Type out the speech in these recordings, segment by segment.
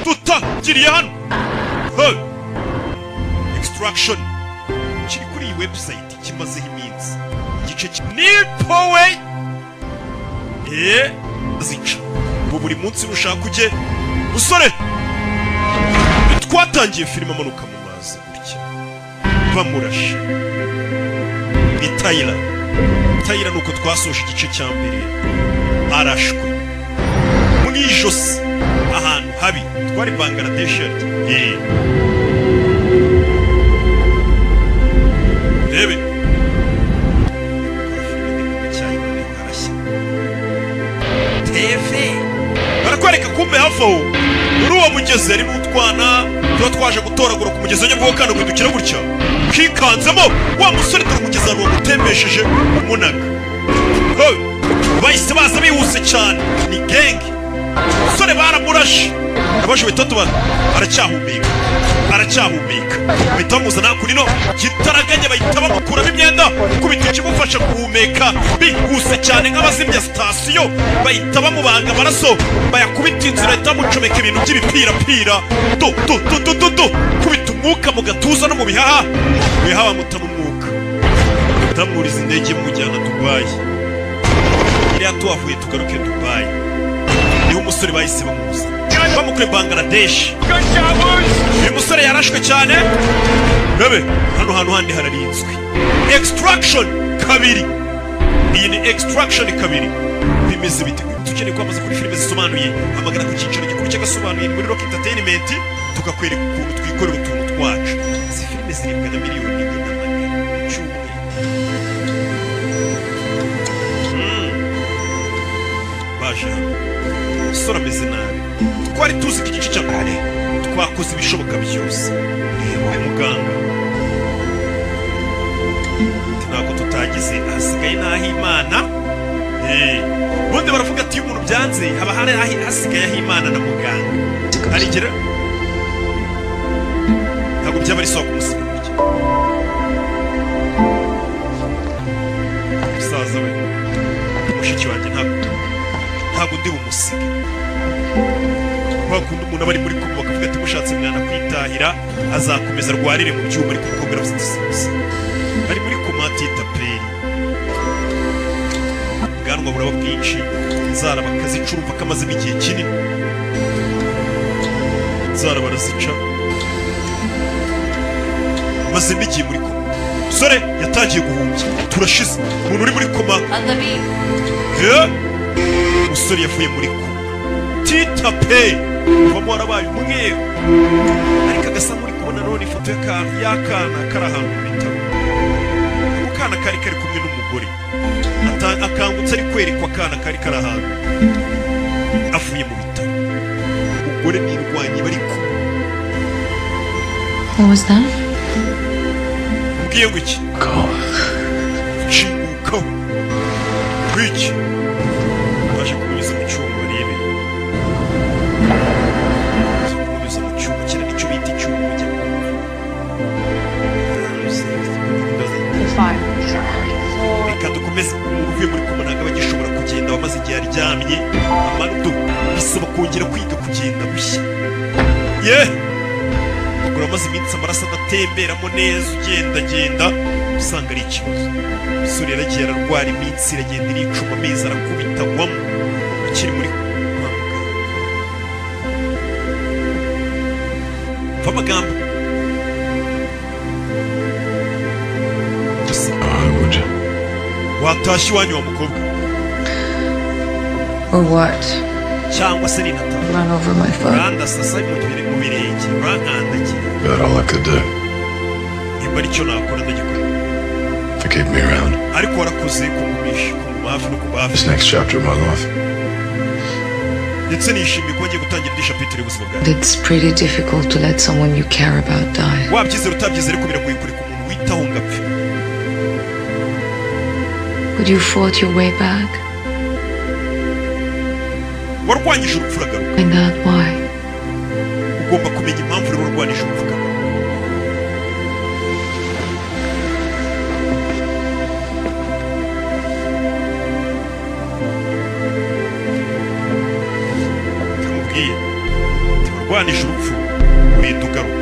tutagiriye hano extraction kiri kuri iyi website kimazeho iminsi igice nipowe zica ubu buri munsi nushaka ujye musore twatangiye filime amanuka mu mazi gutya bamurashe ni Tyler nuko twasoje igice cya mbere arashwe mu ijosi ahantu habi twari Bangladesh rebe TV barakwereka kumbe hafi aho muri uwo mugezi harimo utwana tuba twaje gutoragura ku mugezi w'Nyabugogo kandi guhindukira gutya kikanzemo wa musore dore umugezi wari wamutembesheje umunaga bahise baza bihuse cyane ni genge musore baramurashe abaje bitatu aracyahumeka bahita bamuzana kurino gitaraganye bahita bamukuramo imyenda kubita ikimufasha guhumeka bihuse cyane nk'abazimya sitasiyo bahita bamubanga amaraso bayakubita inzira bahita bamucomeka ibintu by'ibipirapira kubita umwuka mu gatuza no mu bihaha bamutama umwuka ndamuriza indege mujyana Dubai iriya tuhavuye tugaruke Dubai niho umusore bahise bamuza bamukure Bangladesh uyu musore yarashwe cyane rebe hano hantu handi hararinzwe extraction kabiri iyi ni extraction kabiri bimeze bite tukeneye kwamaza kuri filime zisobanuye amagana ku cyiciro gikuru cy'agasobanuye muri Rock Entertainment tukakwereka ukuntu twikorera utuntu twacu izi filime ziribwa na miliyoni baje sora ameze nabi twari tuzi ko igice cya mbere twakoze ibishoboka byose wowe muganga ntabwo tutagize hasigaye n'aho Imana ubundi baravuga ati iyo umuntu byanze haba hasigaye aho Imana na muganga arigera ntabwo byaba ari sawa kumusiga gutya musaza we mushiki wanjye ntabwo ndi bumusige wakunda umuntu aba ari muri kuba bakavuga ati mushatse mwana kwitahira azakomeza arwarire mu byuma ariko umukobwa aravuze ari muri komati y'itaperi ubwanwa buraba bwinshi inzara bakazicurumva kamazemo igihe kinini inzara barazica mazemo igihe muri koma musore yatangiye guhumbya turashize umuntu uri muri koma umusore yavuye muri koma titape uvamo warabaye umweru ariko agasa muri kubona none ifoto y'akana kari ahantu mu bitaro ako kana kari kumwe n'umugore akangutse ari kwerekwa akana kari ahantu avuye mu bitaro umugore n'irwanyi bari kumwe. What was that? Ubwiye ngo iki? Shingukaho kwiki baje kumunyuza mu cyuma barebe kumunyuza mu cyuma kira nicyo bita icyuma ujya reka dukomeze uvuye muri koma ntabwo aba agishobora kugenda wamaze igihe aryamye amado bisaba kongera kwiga kugenda bushya uramaze iminsi amaraso adatemberamo neza ugendagenda usanga ari ikibazo umusore yaragiye ararwara iminsi iragenda iricuma amezi arakubita agwamo ukiri muri kwa muganga mva amagambo watashye iwanyu wa mukobwa Or what? cyangwa se ninataha Run over my foot. urandasasa mu birenge urankandagira About all I could do. nimba aricyo nakora ndagikora To keep me around. ariko warakoze kungumisha kunguma hafi no kuba This hafi next chapter of my life. ndetse nishimiye ko ngiye gutangira indi shapitire y'ubuzima bwawe It's pretty difficult to let someone you care about die. wabyizera utabyizera ariko biragoye kureka umuntu witaho ngo apfe But you fought your way back. warwanyije urupfu uragaruka Find out why. ugomba kumenya impamvu rero warwanyije urupfu uragaruka ndamubwiye warwanisha urupfu urinda ugaruka.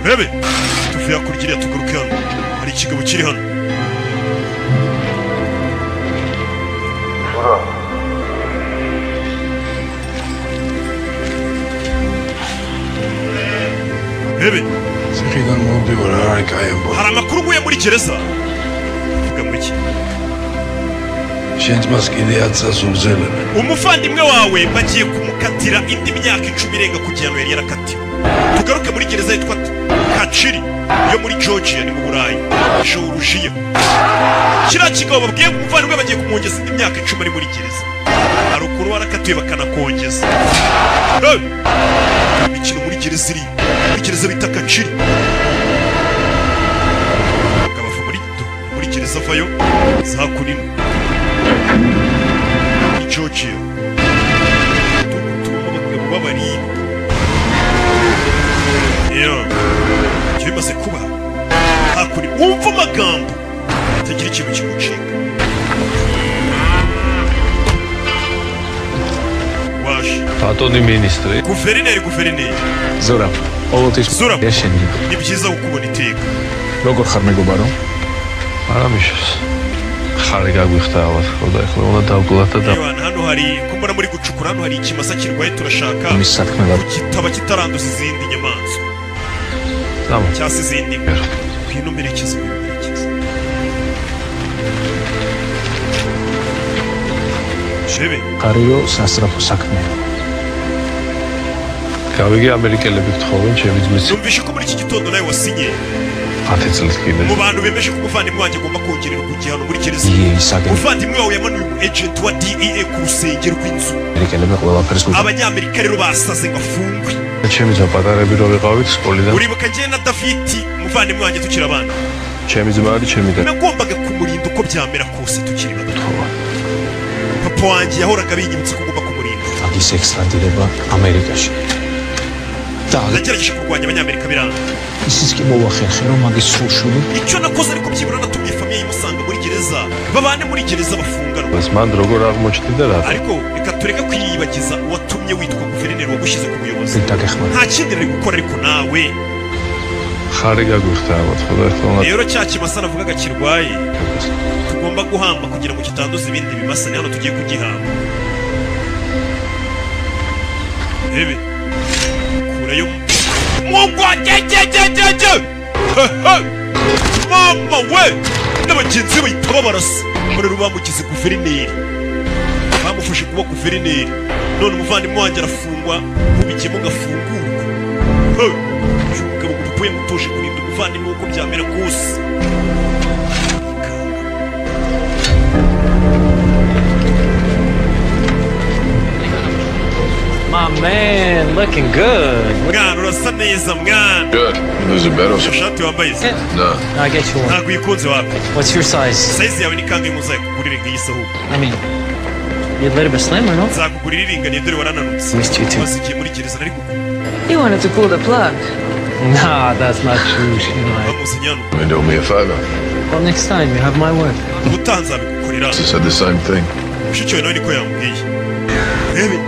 Rebe, tuvuye hakurya iriya tugaruke hano. Hari ikigabo kiri hano. Rebe, hari amakuru nguye muri gereza. Vuga ngo iki? Umuvandimwe wawe bagiye kumukatira indi myaka 10 irenga ku gihano yari yarakatiwe. Tugaruke muri gereza yitwa Kachiri yo muri Georgia ni mu Burayi. Georgia. Kira kigabo babwiye umuvandimwe bagiye kumwongeza indi myaka 10 ari muri gereza. Harukuru warakatiwe bakanakongeza. Imikino muri gereza iri. Muri gereza bita Kachiri. Bakabava muri gereza vayo za kunino. Ni Georgia. Tugomba babari. Bimaze kuba hakuri wumva amagambo atagira ikintu kimucika. Wash Atoni ministri guverineri Zora ოლოთის Zora შეშენდი ni byiza ukubona iteka. როგორ ხარ მეგობარო? არა მიშოს ხარი გაგვიხდა ალბათ ხოდა ეხლა უნდა დავკლათ და Iwan hano hari kumbona muri gucukura hano hari ikimasa kirwaye turashaka მის საქმე kitaba kitaranduza izindi nyamaswa Tamam. cyangwa izindi kwino merekeza. Shebe კარიო სასწრაფო საქმეა. გავიგე ამერიკელები გთხოვენ ჩემი ძმის numvishe ko muri iki gitondo nawe wasinye 10 წლის კიდე. mu bantu bemeje ko umuvandimwe wanjye agomba kongererwa igihano muri gereza. ისაგენ umuvandimwe wawe yamanuye umu agent wa DEA ku rusengero rw'inzu. ამერიკელები ყველაფერს გვიგებენ. abanyamerika rero basaze ngo afungwe. ჩემი ძმა პატარები რო ვიყავით სკოლიდან. uribuka njye na David umuvandimwe wanjye tukiri abana ჩემი ძმა არის ჩემი და nagombaga kumurinda uko byamera kose tukiri bato. papa wanjye yahoraga binyibutsa ko ngomba kumurinda. ის ექსტრადირება ამერიკაში. და nagerageje kurwanya abanyamerika biranga. ისიც კი მოვახერხე რომ მაგის სულშვილი icyo nakoze ariko byibura natumye famiye imusanga muri gereza babane muri gereza bafunganwa. ეს მან როგორ აღმოჩნდა რა? ariko reka tureke kwiyibagiza uwatumye witwa guverineri wagushyize ku buyobozi. დაგეხმარა. nta kindi rero gukora ariko nawe ხარი გაგვიხდა ალბათ ხოდა ეხლა უნდა rero cya kimasa navugaga kirwaye tugomba guhamba kugira ngo kitanduza ibindi bimasa ni hano tugiye kugihamba. Rebe kurayo mugwa jejejejeje mama we n'abagenzi be bahita babarasa rero bamugize guverineri bamufashe kuba guverineri none umuvandimwe wanjye arafungwa ubigiyemo ngafungurwa. umugabo ngupuye mutuje kurinda umuvandimwe uko byamera kose. My man, looking good. mwana urasa neza mwana. Good. You lose a bet or something? ishati wambaye se No. I'll get you one. ntabwo uyikunze wapi. What's your size? sayizi yawe ni kangahe muzayikugurire nk'iyi sahu. I mean, you're a little bit slimmer, no? nzakugurira iringaniye dore warananutse. Missed you too. maze igihe muri gereza nari kugura You wanted to pull the plug. Nah, that's not true. You know, bamuzanye hano. You do me a favor. well, next time you have my word. ubutaha nzabigukorera. She said the same thing. mushiki wawe nawe niko yambwiye. rebe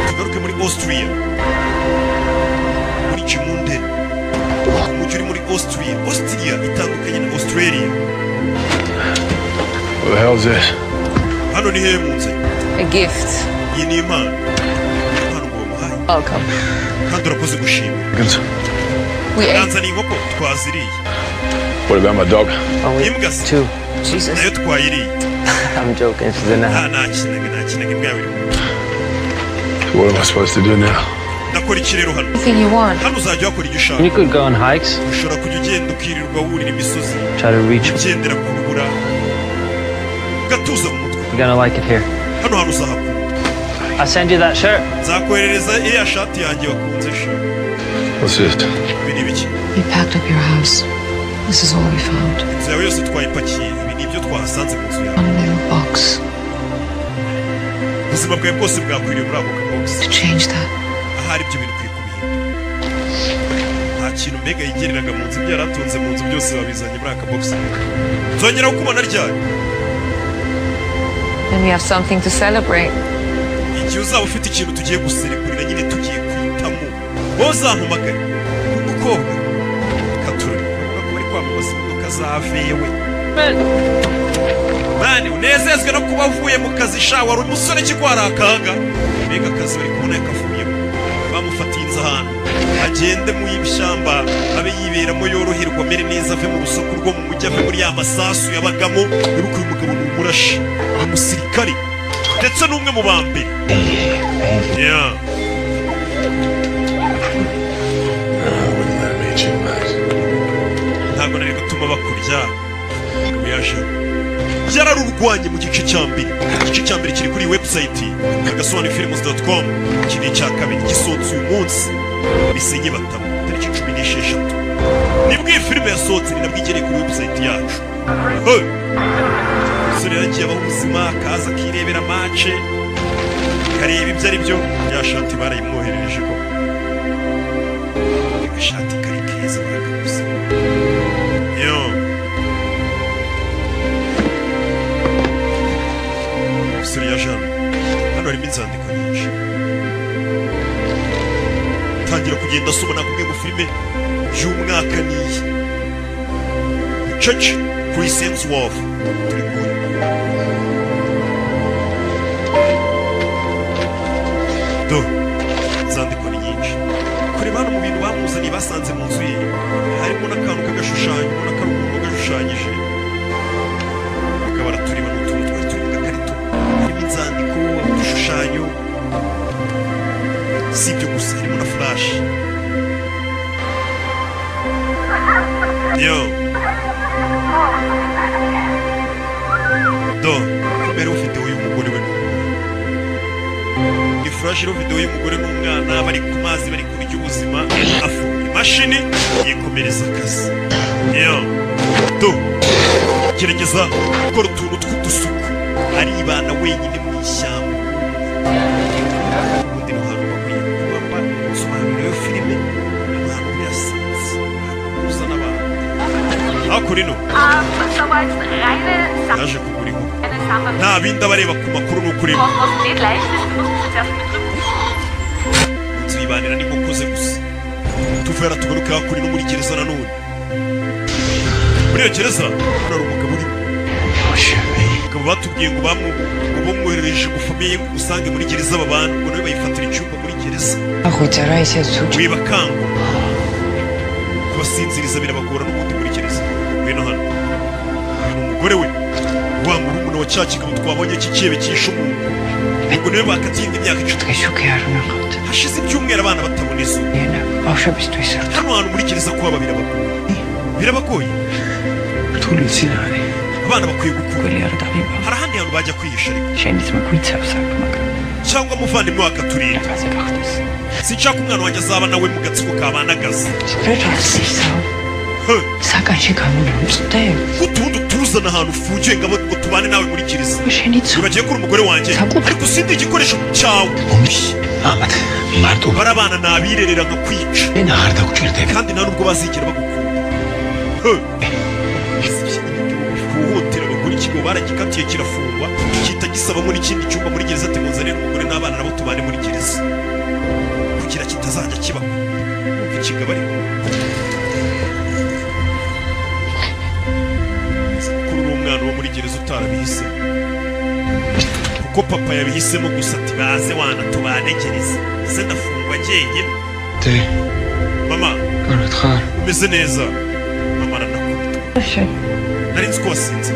tugaruke muri Austria muri Chimunden umujyi uri muri Austria. Austria itandukanye na Australia. What the hell's this? hano ni hehe mu nzira. A gift. iyi ni impano. impano ngo bamuhaye Welcome. kandi urakoze gushima. Good. We ate. yanzaniye inkoko twaziriye. What about my dog? Only imbwa se two. Jesus. nayo twayiriye. I'm joking. She's in the house. ntakinaga imbwa yawe iri mu nzu. What am I supposed to do now? nakora iki rero hano. Anything you want. hano uzajya wakora ibyo ushaka. You could go on hikes, ushobora kujya ugenda ukirirwa wurira imisozi try to reach. ugendera ku rubura ugatuza mu mutwe. You're gonna like it here. hano hantu uzahakunda. I'll send you that shirt. nzakoherereza iriya shati yanjye wakunze sha. What's this? ibi ni ibiki. We packed up your house. This is all we found. inzu yawe yose twayipakiye ibi ni ibyo twahasanze mu nzu yawe. One little box. ubuzima bwawe bwose bwakwiriye muri ako kabogisi. To change that. ahari ibyo bintu ukwiye kubihindura. nta kintu mbega yigereraga mu nzu ibyo yari atunze mu nzu byose babizanye muri aka box. Nzongera kukubona ryari? Then we have something to celebrate. Igihe uzaba ufite ikintu tugiye guserekurira nyine tugiye kwitamo, wowe uzampamagare umukobwa katurore ko bari kwamamaza imodoka za vewe. Mani unezezwe no kuba uvuye mu kazi sha wari umusore kigwara akaga mbega akazi bari kubona yakavuyemo bamufatiye inzu ahantu agende mu y'ibishyamba abe yiberamo yoroherwa mere neza ave mu rusoko rwo mu mujyi ave muri ya masasu yabagamo iruko uyu mugabo ni umurashi umusirikare ndetse n'umwe mu bambere. Yeah. Wouldn't let me too much. Ntabwo nari gutuma bakurya ngo yaje yararurwanye mu gice cya mbere. Igice cya mbere kiri kuri website agasobanufilms.com, kiri cya kabiri gisohotse uyu munsi bisenye batamu tariki 16 nibwo iyi filime yasohotse ni nabwo igereye kuri website yacu. Sore yagiye abaho ubuzima akaza akirebera match kareba ibyo ari byo yashanti barayimwoherereje ko agashati kari keza barakaguze. Yo sore ya Jean hano harimo inzandiko nyinshi tangira kugenda asoma nakubwiye ngo filime y'umwaka niyi Church Christians Wolf turi kuri do zandiko ni nyinshi kureba hano mu bintu bamuzaniye basanze mu nzu ye harimo n'akantu k'agashushanyo ubona ko ari umuntu wagashushanyije bakaba baratureba n'utuntu twari turi mu gakarito harimo inzandiko udushushanyo si ibyo gusa harimo na flash. Yo do kubera video y'umugore we ni flash ro video y'umugore n'umwana bari ku mazi bari kurya ubuzima afu imashini yikomereza akazi. Yo do gerageza gukora utuntu tw'udusuku aribana wenyine mu ishyamba ubundi no hantu bakwiye kubamba usobanura iyo filime abantu yasinze uza n'abantu akurino yaje kugura inkoko nta bindi abareba ku makuru n'ukuri tuyibanira n'inkoko ze gusa tuvera tugaruka hakuri no muri gereza nanone. Muri iyo gereza hari umugabo urimo umugabo batubwiye ngo bamwoherereje gufamiye ngo usange muri gereza babana ngo nawe bayifatira icyumba muri gereza wibakango kubasinziriza birabagora n'ubundi muri gereza. Ngwino hano ni umugore we wa murumuna wa cya kigabo twabonye cy'ikebe cyishe umuntu ngo niwe bakatiye imyaka 10 hashize ibyumweru abana batabona izuba hano hantu muri gereza kuba birabagoye abana bakwiye gukura hari ahandi hantu bajya kwihisha ariko cyangwa muvandimwe wakaturinda sinshaka umwana wanjye azaba nawe mu gatsiko kabanagaza utundi tuzana ahantu ufungiye ngo tubane nawe muri gereza bibagiye kuri umugore wanjye ariko sindi igikoresho cyawe barabana nabirerera nka kwica kandi nta nubwo bazigera bagukunda. Guhotera abagore ikigo baragikatiye kirafungwa kita gisabamo n'ikindi cyumba muri gereza ati muzanire umugore n'abana nabo tubane muri gereza kugira kitazajya kibaho ikigabo ariko kuri umwana wo muri gereza utarabihise kuko papa yabihisemo gusa ati baze wana tubane gereza ese ndafungwa jyenyine mama umeze neza mama aranakubita nari nzi ko wasinze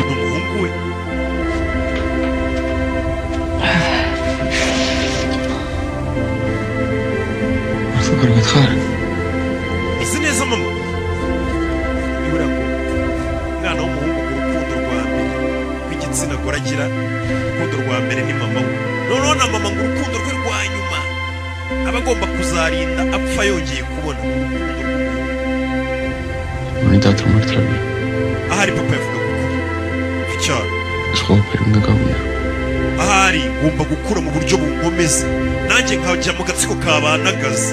ni umuhungu we uzi neza mama nibura ngo umwana w'umuhungu mu rukundo rwa mbere rw'igitsina gore agira urukundo rwa mbere ni mama we noneho na mama ngo urukundo rwe rwa nyuma aba agomba kuzarinda apfa yongeye kubona urukundo ahari papa yavuga ko icyaro ahari bari ngomba gukura mu buryo bunkomeza nanjye nkajya mu gatsiko kabanagaza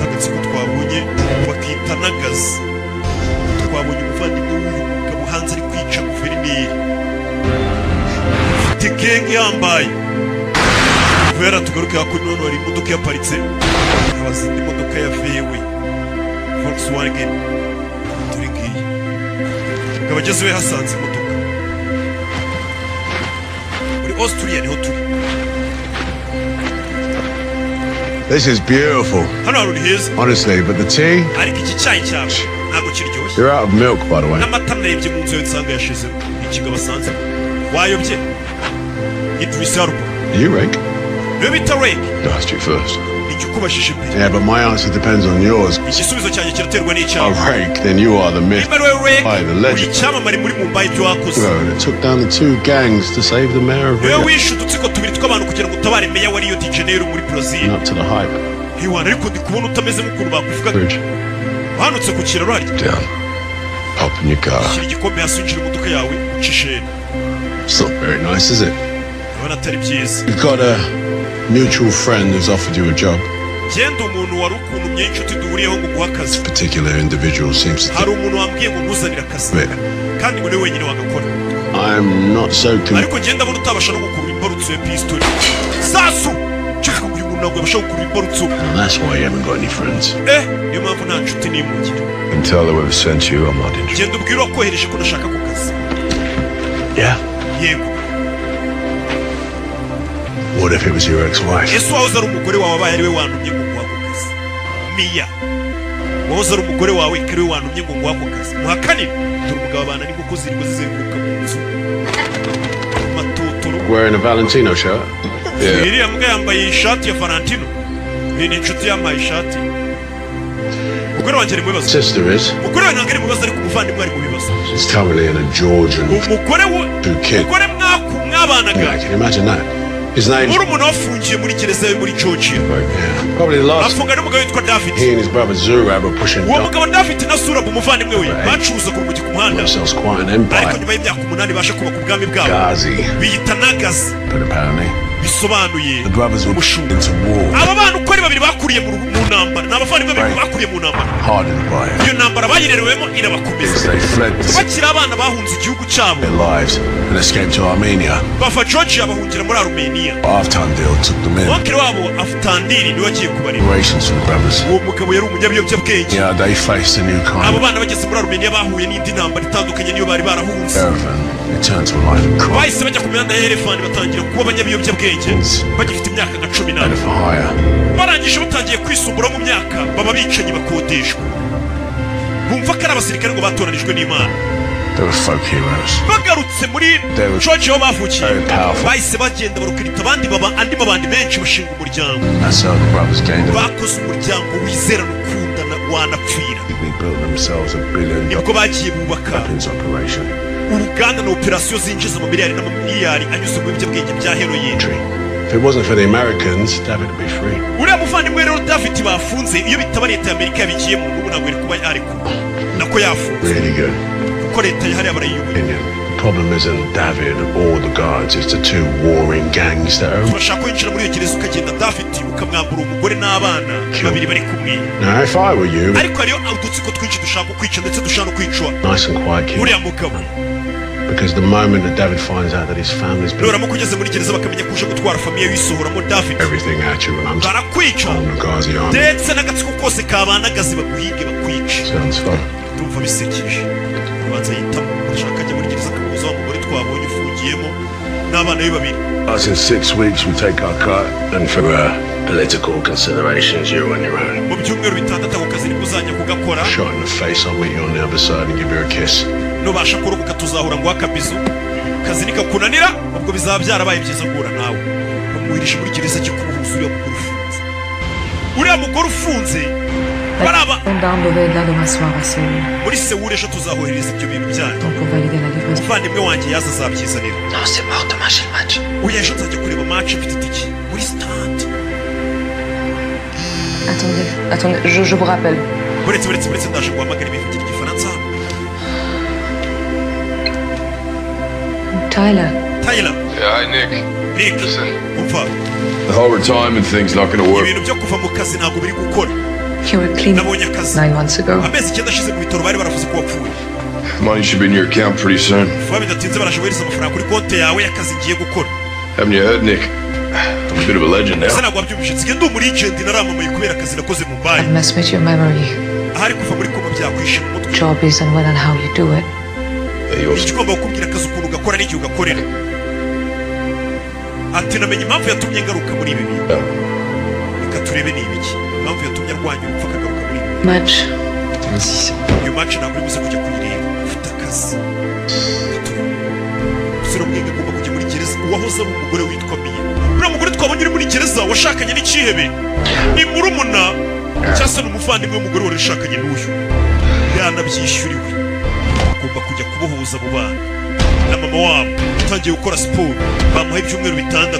agatsiko twabonye bakita nagaza twabonye umuvandimwe w'uyu mugabo hanze ari kwica guverineri ufite genge yambaye kubera tugaruke hakuri none hari imodoka yaparitse habaza indi modoka ya VW Volkswagen turi ngiyi ngabo agezewe hasanze imodoka muri Austria niho turi. This is beautiful, Hano hari heza honestly, but the tea, ariko iki cyayi cyawe ntabwo kiryoshye you're out of milk, by the way. n'amata narebye mu nzu yawe nsanga yashizemo ikigo basanze wayobye Idris Elba Are you Rick? niyo bita Reg I asked you first. icyo ukubashije imbere Yeah, but my answer depends on yours. igisubizo cyanjye kiraterwa Oh, n'icyawe Rick, then you are the myth. niba ariwe Reg Why, the uri legend. icyamamare muri Mumbai ibyo wakoze Well, it took down the 2 gangs to save the mayor of niwe Rio. wishe udutsiko tubiri tw'abantu kugira ngo utabare meya wa Rio de Janeiro muri Brazil Not to the hype. hiwana ariko ndi kubona utameze nk'ukuntu bakuvuga Bridge. uhanutse ku kiraro harya Down. Hop in your car. shyira igikombe hasi winjira imodoka yawe ucishene It's not very nice, is it? urabona atari byiza You've got a mutual friend who's offered you a job. genda umuntu wari ukuntumye inshuti duhuriyeho ngo guha akazi Particular individual seems to hari think umuntu wambwiye ngo ntuzanire akazi Yeah. kandi ngo niwe wenyine wagakora I'm not so convinced. ariko ngenda abona utabasha no gukurura imbarutso ya pistoli sasu cyangwa ngo uyu muntu ntabwo yabasha gukurura imbarutso And that's why you haven't got any friends. niyo mpamvu nta nshuti nimugira Until they have sent you, I'm not interested. genda ubwire uwakohereje ko ndashaka ku kazi Yeah? yego What if it was your ex-wife? ese wahoze ari umugore wawe abaye ariwe wantumye ngo nguha ako kazi miya wahoze ari umugore wawe ko ariwe wantumye ngo nguha ako kazi muhakanire dore umugabo abana n'inkoko zirimo zizenguruka mu nzu matotoro Wearing a Valentino shirt? Yeah. iriya mbwa yambaye ishati ya Valentino iyi ni inshuti yambaye ishati umugore wanjye ari mu bibazo Sister is. umugore wawe ntabwo ari mu bibazo ariko umuvandimwe ari mu bibazo She's currently in a Georgian. umugore we Two kids. umugore mwabanaga Yeah, can you imagine that? His name's. muri umuntu wafungiye muri gereza yo muri Georgia Yeah. Probably the last. afunga n'umugabo witwa David He and his brother Zurab are pushing uwo down mugabo David na Surab umuvandimwe we bacuruzaga urumogi ku muhanda themselves quite an ariko empire. nyuma y'imyaka 8 basha kubaka ubwami bwabo Ghazi. biyita Nagazi But apparently, bisobanuye the brothers were umushumba into war. aba bana uko ari babiri bakuriye mu ntambara ni abavandimwe babiri bakuriye mu ntambara Hardened by it. iyo ntambara bayirerewemo irabakomeza They fled bakiri abana bahunze igihugu cyabo their lives and escaped to Armenia. bava Georgia bahungira muri Armenia Avtandil took them in. wakiri wabo Aftandiri niwe agiye kubareba Relations for the brothers. uwo mugabo yari umunyabiyobyabwenge Yeah, they faced a new abo kind. bana bageze muri Armenia bahuye n'indi ntambara itandukanye niyo bari barahunze Erevan returned to a life of crime. bahise bajya ku mihanda ya Yerevan batangira kuba abanyabiyobyabwenge bagifite imyaka nka 18 Better for hire. barangije batangiye kwisumbura mu myaka baba bicanyi bakodeshwa bumva ko ari abasirikare ngo batoranijwe n'Imana They were folk heroes. bagarutse muri They were Georgia aho bavukiye very powerful. bahise bagenda barukirita andi mabandi menshi bashinga umuryango That's how the brothers gained it. bakoze umuryango wizera n'ukundana wanapfira They built themselves a $1 billion nibwo bagiye bubaka weapons operation. uruganda na operasiyo zinjiza amamiliyari n'amamiliyari anyuze mu biyobyabwenge bya heroin If it wasn't for the Americans, David would be free. uriya muvandimwe rero David bafunze iyo bitaba leta ya Amerika yabigiyemo n'ubu ntabwo yari kuba arekura nako yafunze Really good. kuko leta yahariye barayiyoboye Opinion. The problem isn't David or the guards, it's the 2 warring gangs that are. turashaka ko winjira muri iyo gereza ukagenda David ukamwambura umugore n'abana babiri bari kumwe Now, if I were you, ariko hariyo udutsiko twinshi dushaka kwica ndetse dushaka no kwicwa nice and quiet kid. uriya mugabo Because the moment that David finds out that his family's been nuramuka ugeze muri gereza bakamenya ko uje gutwara famiye wisohoramo David everything at you, and I'm barakwica on the Ghazi army. ndetse n'agatsiko kose kabanagazi baguhige bakwica Sounds fun. ndumva bisekeje ubanza yitamo ashaka ajya muri gereza akabuza wa mugore twabonye ufungiyemo n'abana be babiri Us in 6 weeks, we take our cut, and for political considerations, you're on your own. mu byumweru bitandatu ako kazi nibwo uzajya kugakora Shot in the face, I'll meet you on the other side and give you a kiss. nubasha kurokoka tuzahura ngo akabizo kazi nikakunanira ubwo bizaba byarabaye byiza guhura nawe bamuhirije muri gereza cyo kubuhuza uriya mugore ufunze baraba Gendarme devait être là demain soir à Séoul. muri Sewuri ejo tuzahohereza ibyo bintu byanyu Donc pour valider la livraison. umuvandimwe wanjye yaza azabyizanira Non, c'est mort, demain j'ai le match. uyu ejo nzajya kureba match mfite itiki muri stade Attendez, je vous rappelle. buretse ndaje guhamagara ibivugira igifaransa Tyler, Tyler. Yeah, hi, Nick. Nick. Listen, Umva. the whole retirement thing's not gonna work. Ibintu byo kuva mu kazi ntabwo biri gukora. You were clean Nabonye akazi. 9 months ago. Amezi 9 ashize mu bitaro bari baravuze ko wapfuye. Money should be in your account pretty soon. Vuba bidatinze barashobohereza amafaranga kuri konti yawe y'akazi ngiye gukora. Haven't you heard, Nick? I'm a bit of a legend Ese now. ntabwo wabyumvise nsigaye ndi umurigenti naramamaye kubera akazi nakoze mu Mumbai. I've messed with your memory. Ahari kuva muri koma byakwishe mu mutwe. Job isn't when and how you do it. Yeah, yours. Ikigomba kukubwira akazi ukuntu ugakora n'igihe ugakorera. Ati namenye impamvu yatumye ngaruka muri ibi bintu. Reka turebe ni ibiki. Impamvu yatumye arwanya urupfu akagaruka muri ibi. Much. Iyo match ntabwo uri buze kujya kuyireba. Ufite akazi. Umusore umwe agomba kujya muri gereza. Uwahoze ari umugore witwa Mia. Uriya mugore twabonye uri muri gereza washakanye n'ikihebe. Ni murumuna cyangwa se n'umuvandimwe w'umugore wari ushakanye n'uyu. Yanabyishyuriwe. Agomba kujya kubohoza abo bana. Na mama wabo utangiye gukora siporo bamuha ibyumweru 6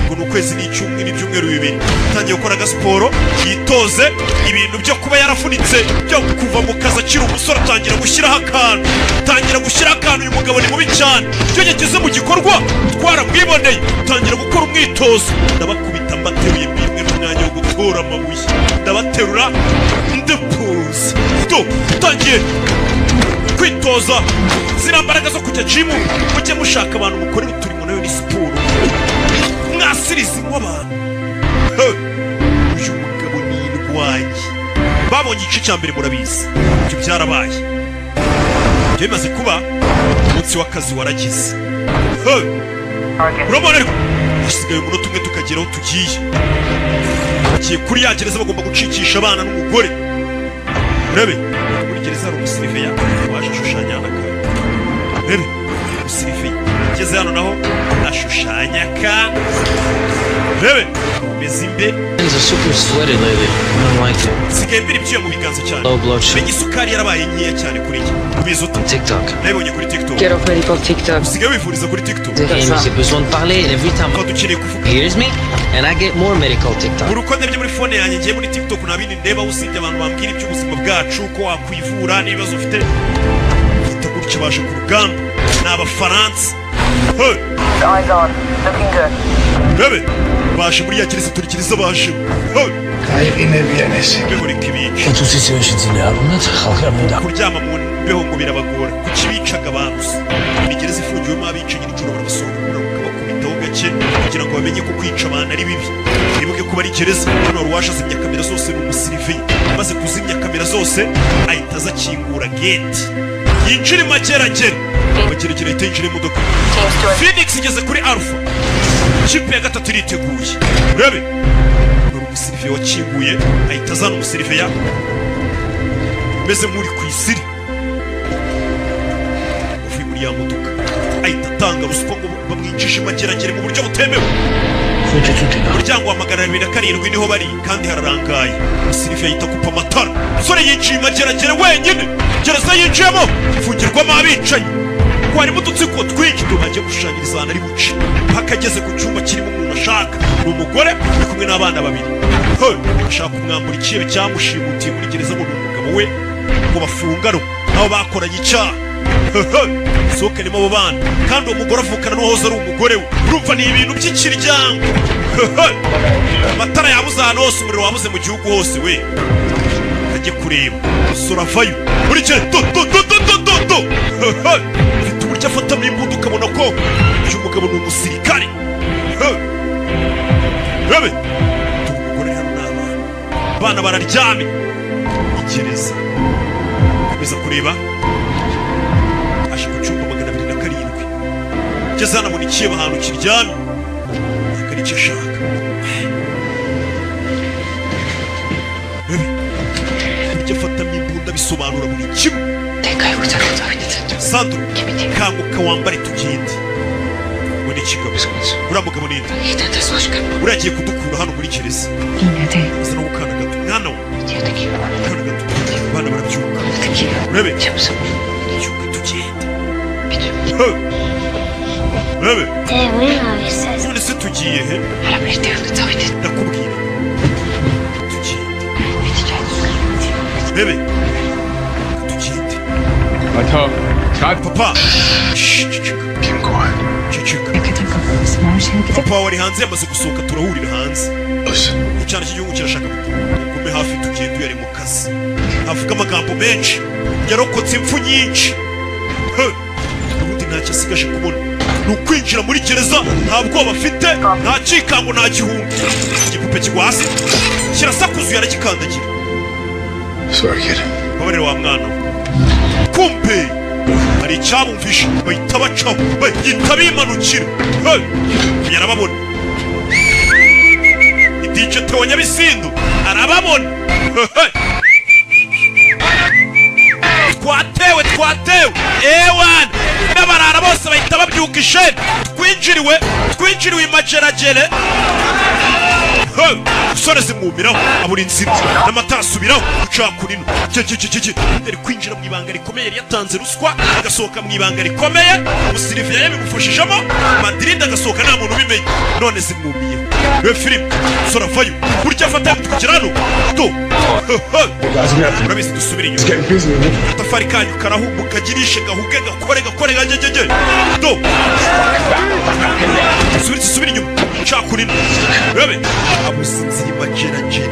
ngo ni ukwezi n'icyumweru n'ibyumweru 2 utangiye gukora agasiporo yitoze ibintu byo kuba yarafунitse byo kuva mu kazi akiri umusore atangira gushyiraho akantu uyu mugabo ni mubi cyane iyo yageze mu gikorwa twaramwiboneye utangira gukora umwitozo ndabakubita mbateruye bimwe n'umwanya wo gutora amabuye ndabaterura ndepoza utangiye kwitoza ziriya mbaraga zo kujya jimu mujye mushaka abantu mukorera uturimo nayo ni siporo mwasirizi nk'abantu uyu mugabo ni indwanyi babonye igice cya mbere murabizi ibyo byarabaye ibyo bimaze kuba umunsi w'akazi waragize urabona ariko hasigaye umunota umwe tukagera aho tugiye kuri ya gereza bagomba gucikisha abana n'umugore urebe muri gereza hari umusiriveya waje ashushanya akantu urebe umusiriveya ageze hano naho ashushanya akantu urebe umeze imbe Hands are super sweaty lately. I don't like it. nsigaye mbira ibyuya mu biganza cyane Low blood sugar. menya isukari yarabaye nkeya cyane kuri njye ubizi ute TikTok. nabibonye kuri tiktok Get off ready for TikTok. usigaye wivuriza kuri tiktok Et j'ai besoin de parler, and every time tukaba dukeneye kuvuga he hears me, and I get more medical TikTok. buri uko ndebye muri fone yanjye ngiye muri tiktok nta bindi ndeba usibye abantu bambwira iby'ubuzima bwacu ko wakwivura n'ibibazo ufite ufite gutya baje ku rugamba ni abafaransa Eyes on. Looking good. bebe baje muri ya gereza turikiriza baje mbehoreka ibica kuryama mu mbeho ngo birabagora kuki bicaga abantu se ni gereza ifungiwemo abicanyi n'ijoro barabasohora bakabakubitaho gake kugira ngo bamenye ko kwica abantu ari bibi bibuke ko bari gereza hano wari waje azimya kamera zose ni umusiriveyi amaze kuzimya kamera zose ahita aza akingura geti yinjira imageragere amageragere ahita yinjira imodoka Phoenix igeze kuri Alpha ikipe ya gatatu iriteguye urebe uri umusiriveya wakinguye ahita azana umusiriveya umeze nk'uri ku isiri uvuye muri ya modoka ahita atanga ruswa ngo bamwinjije imageragere mu buryo butemewe umuryango wa 207 niho bari kandi hararangaye umusiriveya ahita akupa amatara umusore yinjiye imageragere wenyine gereza yinjiyemo ifungirwamo abicanyi ko harimo udutsiko twinshi tubagiye gushushanyiriza ahantu ari buce hakageze ku cyumba kirimo umuntu ashaka ni umugore uri kumwe n'abana babiri ashaka kumwambura ikibe cyamushimutiye muri gereza ngo ni umugabo we ngo bafungane nabo bakoranye icyaha sohokanemo abo bana kandi uwo mugore avukana n'uwahoze ari umugore we urumva ni ibintu by'ikiryango amatara yabuze ahantu hose umuriro wabuze mu gihugu hose we ajye kureba usura avayo muri cye ufite uburyo afatamo imbunda ukabona ko uyu mugabo ni umusirikare rebe umugore hano n'abana abana bararyamye igereza komeza kureba aje ku cyumba 207 ugeze hano abona ikiba ahantu kiryamye ntabwo ari icyo ashaka rebe uburyo afatamo imbunda bisobanura buri kimwe Sandro, kanguka wambare tugende we ni kigabo uriya mugabo ninde uriya agiye kudukura hano muri gereza aza no gukana gato mwana we gukana gato abana barabyuka urebe byuka tugende urebe none se tugiye he ndakubwira tugende urebe tugende papa Keep quiet. ceceka papa wari hanze yamaze gusohoka turahurira hanze Listen, icyana cy'igihugu kirashaka mugume hafi tugende uyu ari mu kazi avuga amagambo menshi yarokotse impfu nyinshi ubundi ntacyo asigaje kubona ni ukwinjira muri gereza nta bwoba afite nta cikango nta gihunga igipupe kigwa hasi kirasakuzuye aragikandagira sorry, kid. babarira wa mwana kumpe hari icyabumvisha bahita bacaho bahita bimanukira yarababona idije Theo Nyabisindu arababona twatewe ewan n'abarara bose bahita babyuka isheni twinjiriwe imageragere usore zimwumiraho abura inzira n'amata asubiraho ucakurino yari kwinjira mu ibanga rikomeye yari yatanze ruswa agasohoka mu ibanga rikomeye umusiriviya yabimufashijemo Madrid agasohoka nta muntu ubimenye none zimwumiyeho we filime usore avayo burya afata yamutwikira hano urabizi dusubire inyuma agatafari kanyu karahumbuka kagirishe gahuge gakore gagegege subira inyuma cakurino bebe abusinzira mageragere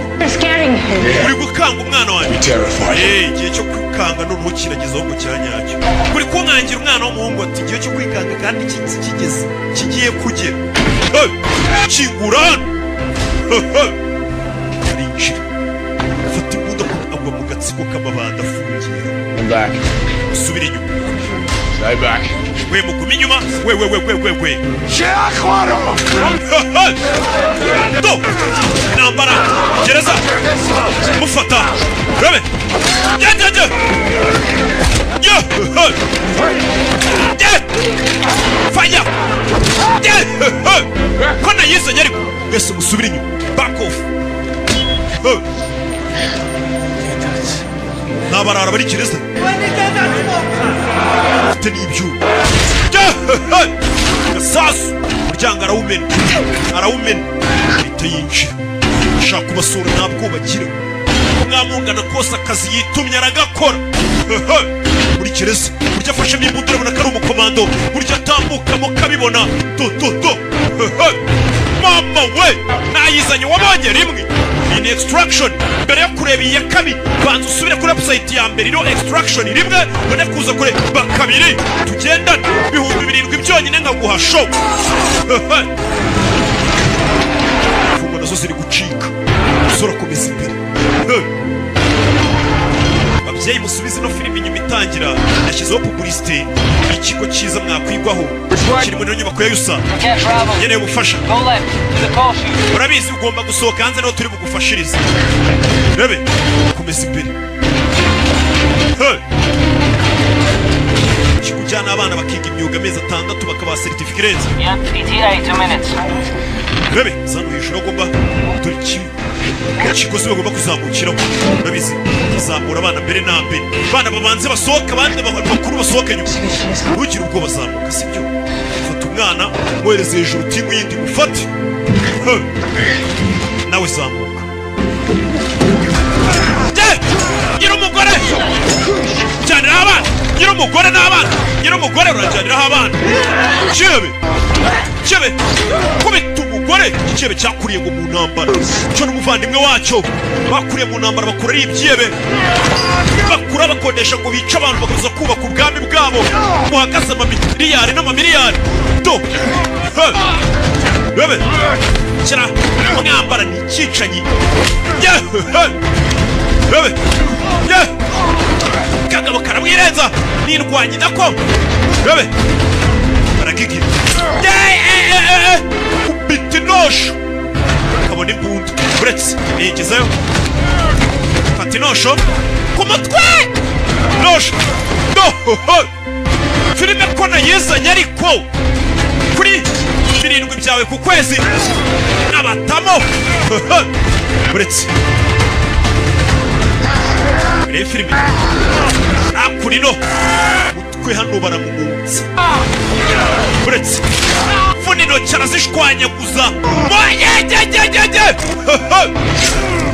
uri gukanga umwana wanjye igihe cyo kwikanga noneho kiragezaho mu cyanyacyo uri kunkangira umwana w'umuhungu ati igihe cyo kwikanga kandi kigeze kigiye kugera kingura hano arinjira afata imbunda agwa mu gatsiko k'amabanda afungiye usubira inyuma we mugume inyuma we nambara gereza mufata rebe faya ko nayizanye ariko wese musubire inyuma back off nabarara bari gereza afite n'ibyuma gasasu umuryango arawumena ahita yinjira ashaka kubasura nta bwoba agira mwamungana kose akazi yitumye aragakora muri gereza burya afashemo imbunda urabona ko ari umukomando burya atambukamo kabibona mama we nayizanye wabonye rimwe in extraction mbere yo kureba iya kabiri banza usubire kuri website ya mbere iro extraction rimwe none kuza kureba kabiri tugendane 7,000 byonyine nkaguha show fungo nazo ziri gucika usora komeza imbere ababyeyi musubize no filime inyuma itangira yashyizeho publicité ikigo cyiza mwakwigwaho kiri muri nyubako ya yusa nkeneye ubufasha urabizi ugomba gusohoka hanze naho turi bugufashirize rebe komeza imbere kikujyana abana bakiga imyuga amezi 6 bakabaha certificate rebe zano hejuru agomba turi ikigozi bagomba kuzamukiraho urabizi kizamura abana mbere na mbere abana babanze basohoka abandi bakuru basohoka nyuma ntugire ubwo bazamuka sibyo fata umwana mwohereze hejuru timu yindi mufate nawe zamuka gira umugore jyaniraho abana gira umugore n'abana gira umugore urajyaniraho abana cyebe kubita umugore icyebe cyakuriye ngo mu ntambara cyo n'umuvandimwe wacyo bakuriye mu ntambara bakura ari ibyebe bakura bakodesha ngo bice abantu bakaza kubaka ubwami bwabo buhagaze amamiliyari n'amamiliyari bebe kira mwambara ni icyicanyi bebe kagabo karamwirenza nirwanye nako bebe baragigira kubita inosho kabona imbunda uretse nigezeyo fata inosho ku mutwe nosho filime ko nayizanye ariko kuri 7 byawe ku kwezi abatamo uretse muri filime akurino mutwe hano baramumunza uretse funino cyarazishwanyaguza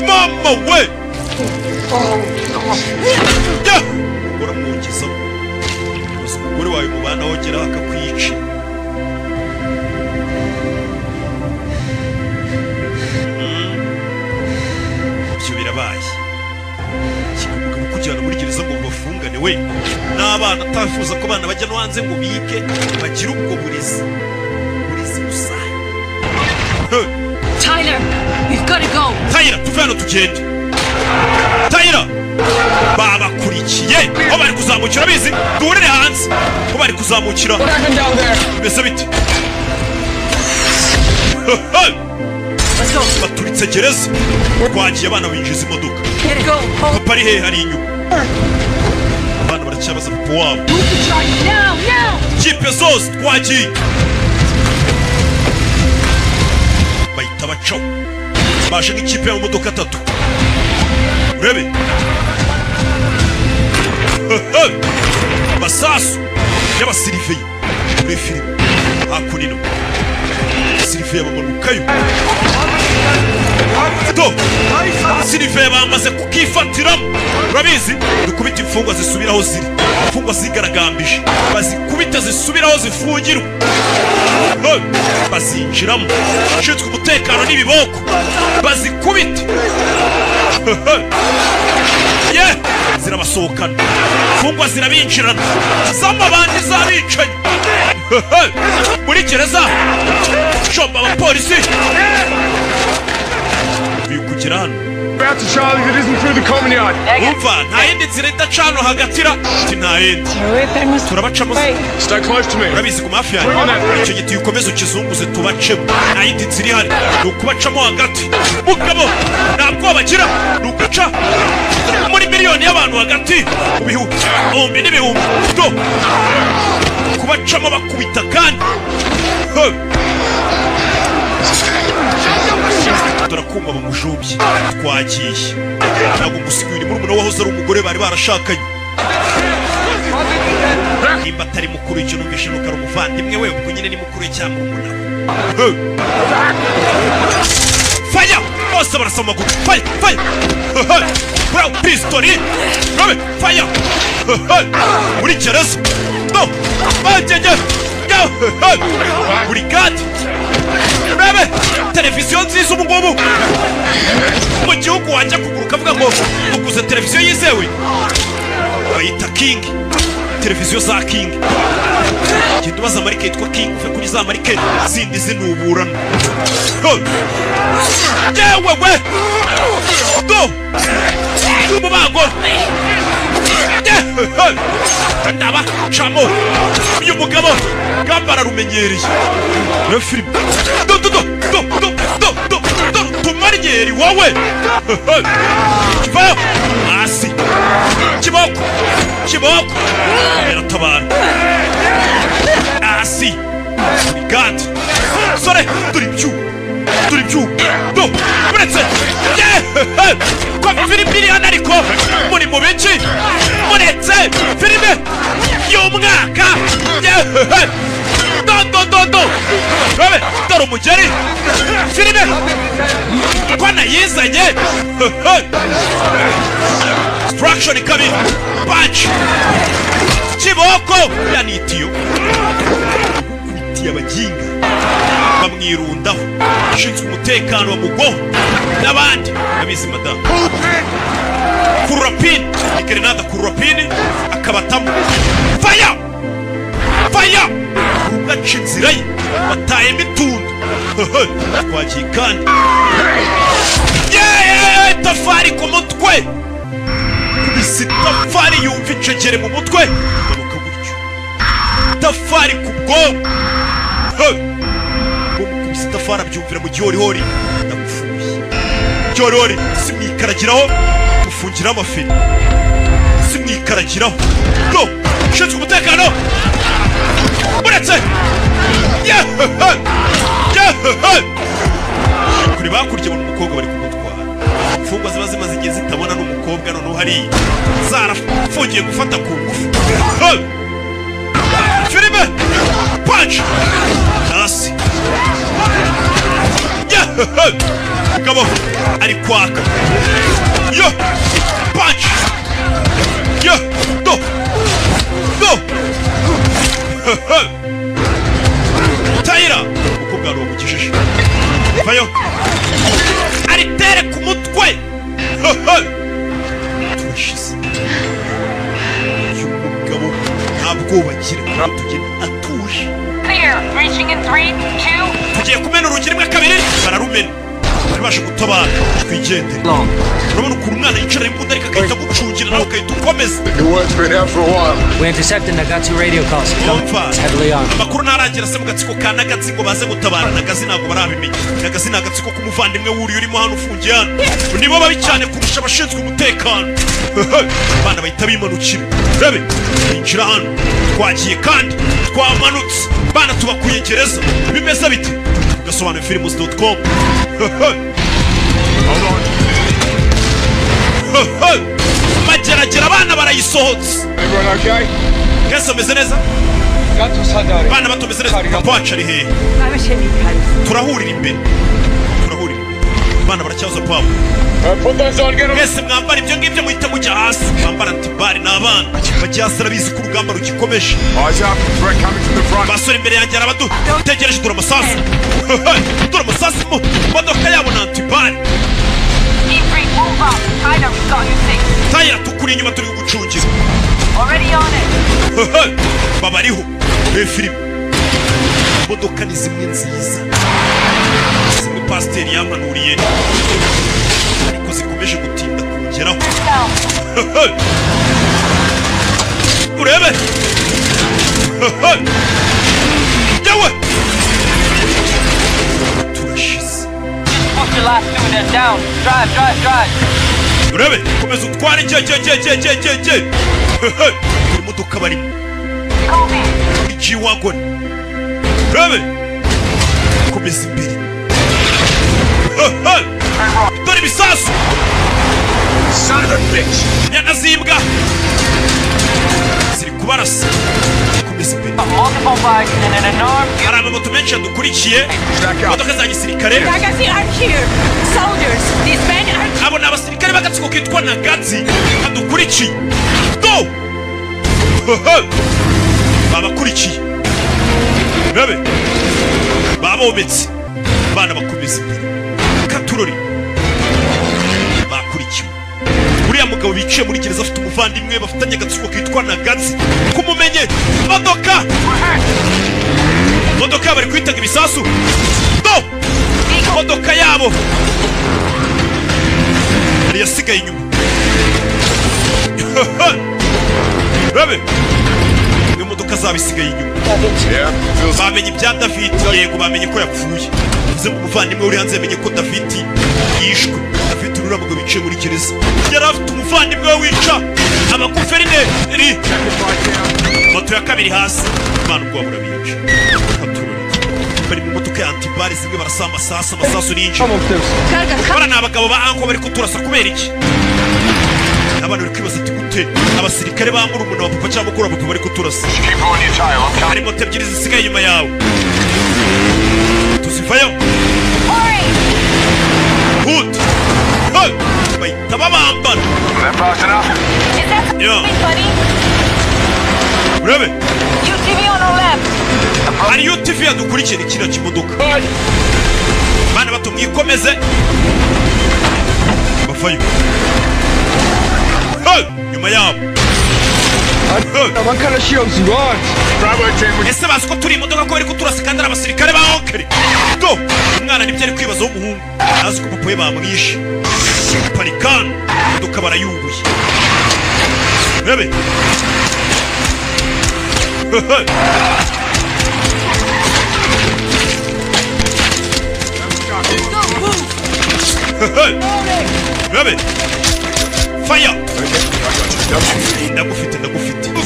mama we uramwongeza umugore wawe mubana wogera akakwica kubajyana muri gereza ngo bafungane we n'abana atafuza ko abana bajya no hanze ngo bige bagire ubwo burezi gusa. Tyler, we've got to go. Tyler, tuve hano tugende. Tyler, babakurikiye aho bari kuzamukira bizi duhurire hanze aho bari kuzamukira. Mbese bite? Let's go. Baturitse gereza twagiye abana binjiza imodoka. Get it, go. Papa ari hehe hari inyuma abana baracyabaza papa wabo. Move the charge now. Kipe zose twagiye bahita bacaho baje nk'ikipe mu modoka 3 urebe masasu y'abasiriveye muri filime hakunino siriveye bamanukayo to siriveye bamaze kukifatiramo urabizi dukubita imfungwa zisubiraho ziri imfungwa zigaragambije bazikubita zisubiraho zifungirwa bazinjiramo ushinzwe umutekano n'ibiboko bazikubita zirabasohokana imfungwa zirabinjirana z'amabandi z'abicanyi muri gereza shomba abapolisi bikugera hano. About to Charlie, that isn't through the common yard. Umva nta yindi nzira idacana hagatira nta yindi turabacamo. Stay close to me. Urabizi ku mafi yanyu icyo giti ukomeze ukizunguze tubacemo nta yindi nzira ihari ni ukubacamo hagati. Mugabo ntabwo bagira ni ukuca muri miliyoni y'abantu hagati mu bihumbi n'ibihumbi kubacamo bakubita kandi turakumva bamujumbye twagiye ntabwo gusigura murumuna wahoze ari umugore bari barashakanye nimba atari mukuru icyo numvishe nuko ari umuvandimwe we ubwo nyine ni mukuru cyangwa murumuna we. Fire bose barasa amaguru fire bro pistoli fire muri gereza no bagenge burigade urebe televiziyo nziza ubu ngubu mu gihugu wajya kugura ukavuga ngo uguze televiziyo yizewe bayita King, televiziyo za King. Genda ubaza marike yitwa King uve kuri za marike zindi zinuburana. Yewe we do umubango ndaba chamo uyu mugabo gambara rumenyereye na film do tumarinyeri wowe kibaho asi kiboko yaratabara asi brigade sore turi byu do uretse kwa filimi hano ariko muri mu biki muretse filime y'umwaka do rabe dore umugeri filime ko nayizanye structure kabiri punch kiboko yanitiyo abaginga bamwirundaho ushinzwe umutekano wa mugo n'abandi abizi madamu kurapini ikerenada kurapini akabatamo fire ugaca inzira ye bataye mitunda twagiye kandi tafari ku mutwe kubise tafari yumva incegere mu mutwe garuka gutyo tafari ku bwonko kubise tafari abyumvira mu gihorihori ndagufuye gihorihori simwikaragiraho gufungira amafiri simwikaragiraho no ushinzwe umutekano uretse kuri bakurya bona umukobwa bari kumutwara imfungwa ziba zimaze igihe zitabona n'umukobwa noneho hariya zarafungiye gufata ku ngufu filime punch hasi mugabo ari kwaka yo punch yo do Tyler umukobwa ari umukijije vayo aritere ku mutwe turashize bwoba agira tugenda atuje Clear. Reaching in 3, 2. tugiye kumena urugi rimwe kabiri bararumena baje gutabara twigendere urabona ukuntu umwana yicara imbunda ariko agahita agucungira nawe ugahita ukomeza The word's been out for a while. We're intercepting Nagatsu radio calls. Umva, It's heavily armed. amakuru ntarangira se mu gatsiko ka Nagatsi ngo baze gutabara Nagazi ntabwo barabimenya Nagazi ni agatsiko k'umuvandimwe wuriye urimo hano ufungiye hano nibo babi cyane kurusha abashinzwe umutekano abana bahita bimanukira rebe binjira hano twagiye kandi twamanutse bana tubakuye gereza bimeze bite gasobanuye films.com mageragera abana barayisohotse Everyone okay? kese ameze neza bana batumeze neza papa wacu ari hehe turahurira imbere bana baracyaza papa Put those on, get them. mwese mwambara ibyo ngibyo muhita mujya hasi mwambara antibari n'abana bajya hasi arabizi ko urugamba rugikomeje Eyes up. Threat coming from the front. basore imbere yanjye arabadu utegereje dore amasasu dore amasasu mu modoka yabo na antibari E3, move up. Tyler, we got you 6. tayira tukuri inyuma turi gucungira Already on it. babariho filime imodoka ni zimwe nziza zimwe pasiteri yamanuriye ariko zikomeje gutinda kugeraho urebe yewe turashize Push your last student down. Drive. urebe komeza utware je buri modoka barimo Copy. muri G-Wagon urebe komeza imbere dore ibisasu Son of a bitch. nyana z'imbwa ziri kubarasa komeza imbere Multiple bikes and an enormous hari amamoto menshi yadukurikiye Stack up. imodoka za gisirikare Nagazi are here. Soldiers. These men are abo ni abasirikare b'agatsiko kitwa Nagatsi badukurikiye do babakurikiye urebe babometse bana bakomeza imbere katurori bakurikiwe uriya mugabo biciye muri gereza afite umuvandimwe bafitanye agatsiko kitwa Nagatsi kumumenye modoka yabo ari kwitaga ibisasu do modoka yabo yari yasigaye inyuma urebe iyo modoka zaba isigaye inyuma Yeah. Feels bamenye ibya David yego bamenye ko yapfuye uze mu muvandimwe uri hanze yamenye ko David yishwe David uriya mugabo biciye muri gereza yari afite umuvandimwe we wica abaguverineri moto ya kabiri hasi imana ubwoba burabica bari mu modoka ya antibari zimwe barasa amasasu n'injira bara ni abagabo ba anko bari kuturasa kubera iki abantu bari kwibaza ati gute abasirikare bambura umuntu wa papa cyangwa mukuru wa papa bari kuturasa keep on your tail. I'm coming. hari moto ebyiri zisigaye inyuma yawe tuzivayo hut bahita babambana They're fast enough. Is that Yeah. something, buddy? urebe UTV on our left. hari UTV yadukurikiye kiriya kimodoka bana bato mwikomeze bavayo nyuma yabo What kind of shields you on? Bravo team. ese bazi ko turi imodoka ko bari kuturasa kandi ari abasirikare ba onkeri do umwana nibyo ari kwibaza w'umuhungu azi ko papa we bamwishe parikani imodoka barayubuye urebe urebe faya ndagufite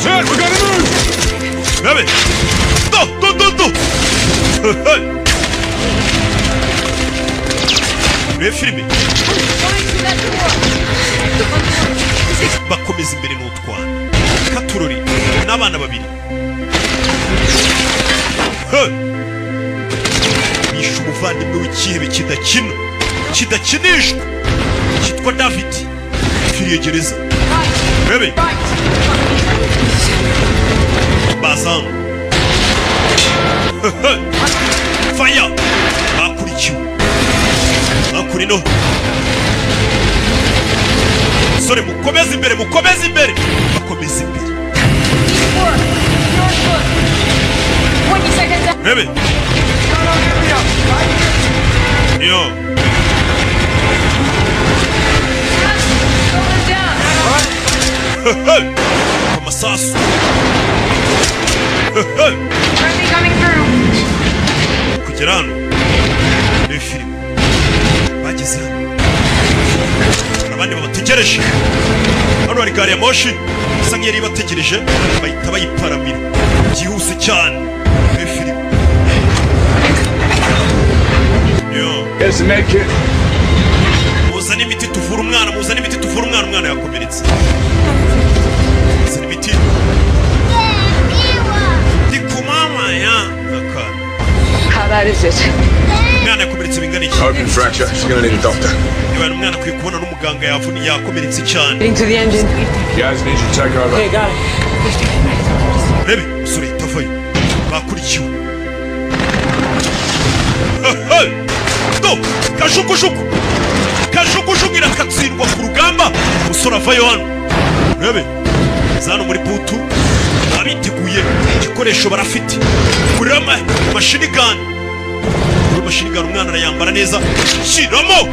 Set. We gotta move. urebe do urebe filime bakomeza imbere n'utwana katurori n'abana babiri bishe umuvandimwe w'ikihebe kidakinishwa cyitwa David firiye gereza urebe bazam faya bakurikiwe bakurino sore mukomeze imbere bakomeza imbere Rebe. Yo. Amasasu. Friendly coming through. Kugera hano ni filime bageze hano abandi babategereje hano hari gari ya moshi isa nk'iyari ibategereje bahita bayiparamira byihuse cyane ni filime yo Here's the med kit. muzane imiti tuvura umwana umwana yakomeretse muzane imiti ndi kumama ya nakana. How bad is it? Umwana yakomeretse bingana iki? Open fracture. She's gonna need a doctor. Niba umwana akwiye kubona n'umuganga yakomeretse cyane. Getting to the engine. Guys, need you to take over. Okay, got it. Rebe, musore tavayo. Bakurikiwe. Do, kajugujugu irakatsindwa ku rugamba. Musore avayo hano. Rebe, zano muri butu. Abiteguye igikoresho barafite. Kurama machine gun. Machine gun umwana arayambara neza. Shiramo.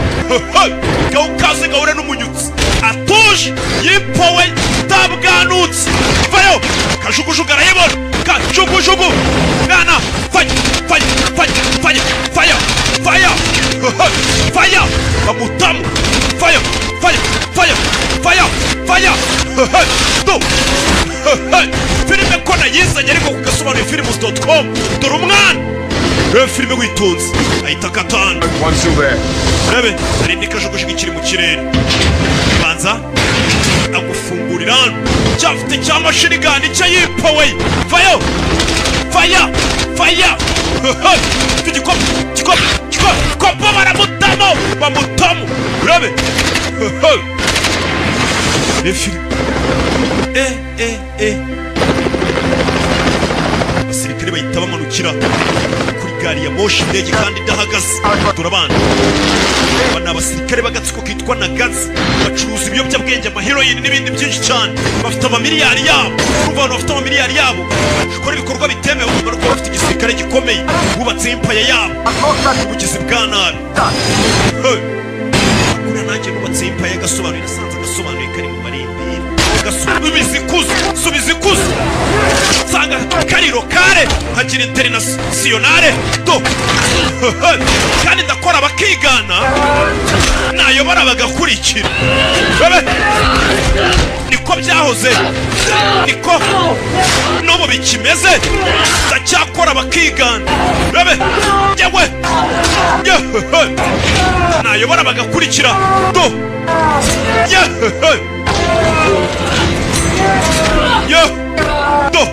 Gaukaze gahure n'umunyutsi. Atuje yipowe tabwanutse. Vayo. Kajugujugu arayibona. Kajugujugu. Mwana fire. Bamutamu. Fire. Do. Filime ko nayizanye ariko kugasobanura films.com. Dore umwana. Filime witonze. Ahita katana. One still there. Rebe, hari n'ikajugujugu ikiri mu kirere. Banza agufungurira hano. Cyafite cya machine gun icyo yipowe. Vayo. Fire. Igikopo bamutamu. Rebe. Filime. Abasirikare bahita bamanukira kuri gari ya moshi indege kandi idahagaze. Turabana. Aba ni abasirikare b'agatsiko kitwa Nagazi. Bacuruza ibiyobyabwenge, amaheroyini n'ibindi byinshi cyane. Bafite amamiliyari yabo. Urumva abantu bafite amamiliyari yabo bakora ibikorwa bitemewe. Urumva ko bafite igisirikare gikomeye. Bubatse impaya yabo. Ubugizi bwa nabi. Kuriya nanjye nubatse impaya agasobanuye. Nasanze agasobanuye kari mu marembera. Subiza ikuzo. Sanga kariro kare hagira internationale do. Kandi ndakora bakigana nayobora bagakurikira. Bebe niko byahoze, niko n'ubu bikimeze. Ndacyakora bakigana. Bebe yewe nayobora bagakurikira do. Yo do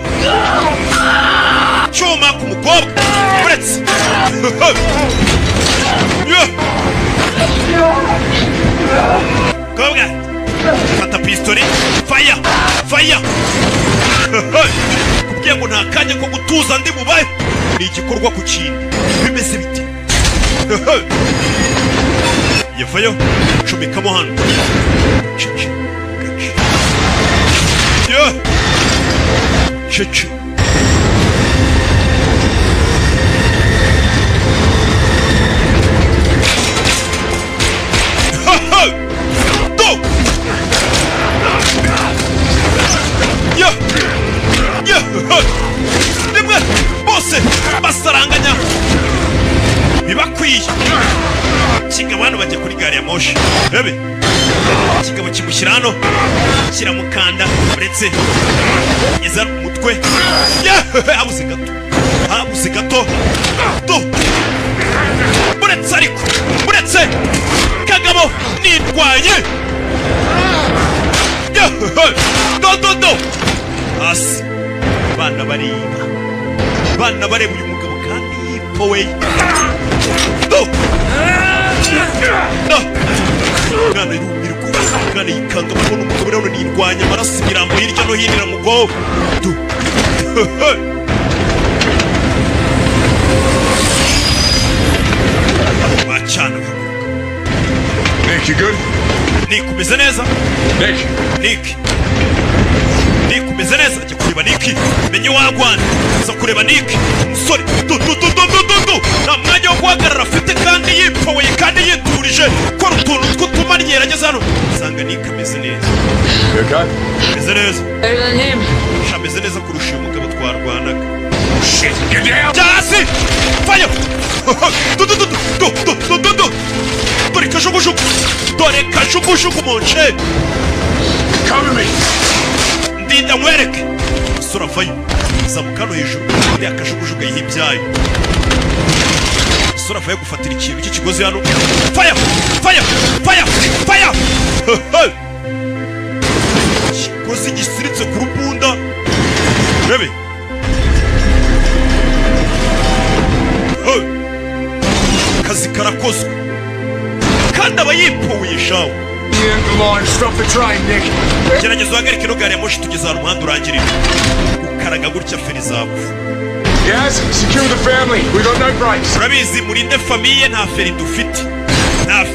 chuma ku mukobwa uretse. Kobwa fata pistoli. Fire. Kubwiye ngo nta kanya ko gutuza ndi mubaye. Ni igikorwa ku kindi bimeze biti. Yevayo cumikamo hano. Çeçi. Do. Ya. Demwe bose basaranganya. Bibakwiye. Kigabo hano bajya kuri gari ya moshi. Bebe. Kigabo kimushyira hano. Kiramukanda uretse iza mutwe. Habuze gato. Do. Uretse Kagabo nitwaye. Do. Asi. Bana bareba uyu mugabo kandi yipowe. Do. Mwana y'urumirwa. Mwana yikanga kubona umugabo rero nirwanya amaraso imirambo hirya no hino iramugoho. Do. Bacana. Nick, you good? Nick umeze neza? Nick. Nick umeze neza? Ajya kuri kureba Niki menye wagwana aza kureba Niki umusore nta mwanya wo guhagarara afite kandi yipoye kandi yiturije kora utuntu tw'utumanyera ageze hano usanga Niki ameze neza ameze neza ameze neza kurusha uyu mugabo twarwanaga jasi fire dore kajugujugu monche Cover me! ndinda nkwereke sura vayo zamuka hano hejuru uriya kajugujugu yiha ibyayo sura vayo gufatira ikintu cy'ikigozi hano fire fire fire fire ikigozi gisiritse ku rubunda rebe akazi karakozwe kandi aba yipoye shawe gerageza uhagarike ino gari ya moshi tugeze ahantu umuhanda urangirira ukaraga gutya feri zapfa urabizi murinde famiye nta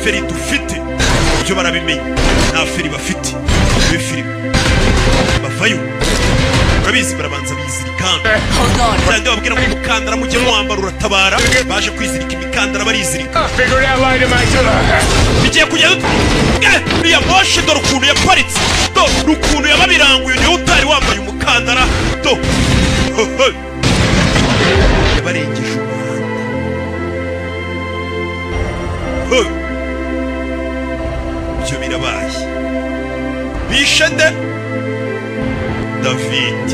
feri dufite ibyo barabimenya nta feri bafite muri filime bavayo urabizi barabanza bizirikana cyangwa bababwira ngo umukandara mujye muwambara uratabara baje kwizirika imikandara barizirika bigiye kujya uriya moshi dore ukuntu yaparitse dore ukuntu yababiranguye niwe utari wambaye umukandara yabarengeje umuhanda ibyo birabaye bishe nde David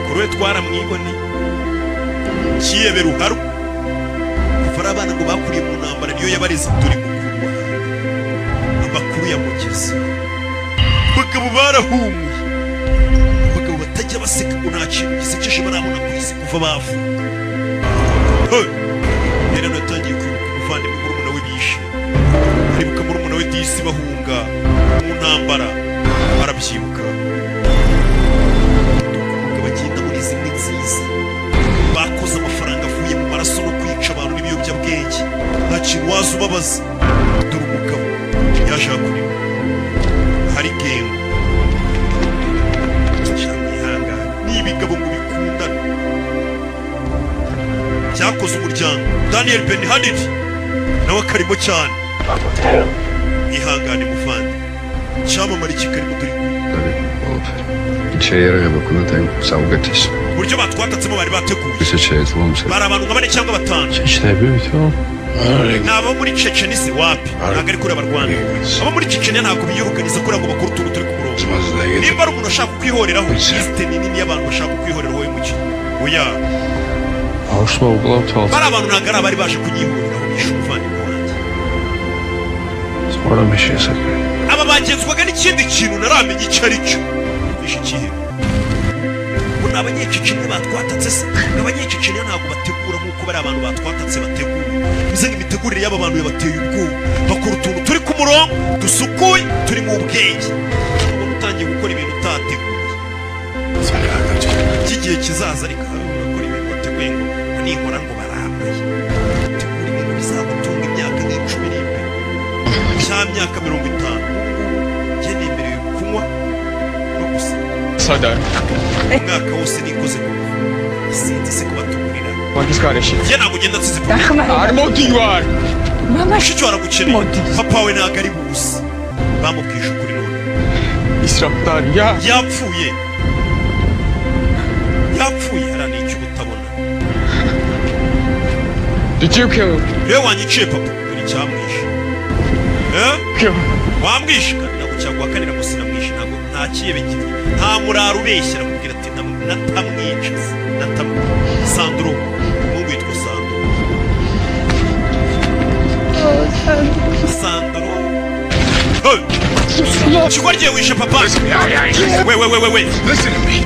kuruwe twaramwibone kiyebe ruharu kuvara abana ngo bakuriye mu ntambara niyo yabareze turi mukuru amakuru yamugeze bagabo barahumuye bagabo batajya baseka ngo nta kintu gisekeje barabona ku isi kuva bavuka rero natangiye kwibuka umuvandimwe murumuna we bishe aribuka murumuna we disi bahunga mu ntambara barabyibuka bagenda muri zimwe nziza bakoze amafaranga avuye mu maraso no kwica abantu n'ibiyobyabwenge nta kintu waza ubabaza dore umugabo yaje hakurima hari gengo cyamwihangana n'ibigabo ngo bikundane byakoze umuryango Daniel Ben Hadid nawe akarimo cyane ihangane muvandi cyamamara ikikarimo turi uburyo batwatatsemo bari bateguye bari abantu nka bane cyangwa batanu ni abo muri Chechenise wapi ntabwo ari kuri abarwanda abo muri Chechenia ntabwo biyuruganiza kugira ngo bakore utuntu turi ku murongo nimba ari umuntu ashaka kwihoreraho liste nini y'abantu bashaka kwihoreraho we muki oya bari abantu ntabwo ari abari baje kunyihoreraho bishe umuvandimwe wanjye aba bagenzwaga n'ikindi kintu naramenya icyo ari cyo bishe ikihe ngo ni abanyececenia batwatatse se abanyececenia ntabwo bategura nk'uko bari abantu batwatatse bategura bize nk'imitegurire y'aba bantu yabateye ubwoba bakora utuntu turi ku murongo dusukuye turi mu bwenge ubona utangiye gukora ibintu utateguye by'igihe kizaza ariko urakora ibintu wateguye ngo ninkora ngo barambaye utegura ibintu bizagutunga imyaka nk'icumi n'imwe cya myaka 50 njye nemerewe kunywa no gusa umwaka wose nikoze ku sinzi se kubatugurira njye ntabwo ugenda nsize mushiki waragukeneye papa we ntabwo ari buzi bamubwije ukuri none yapfuye hariya ni icyo utabona rero wanyiciye papa dore icyamwishe wamwishe kandi ntabwo cyaguhakanira ngo sinamwishe ntabwo nta kiyebe gito nta murara ubeshya aramubwira ati natamwica Sandro umuhungu yitwa Sandro Chikwa rye wishe papa we Listen to me.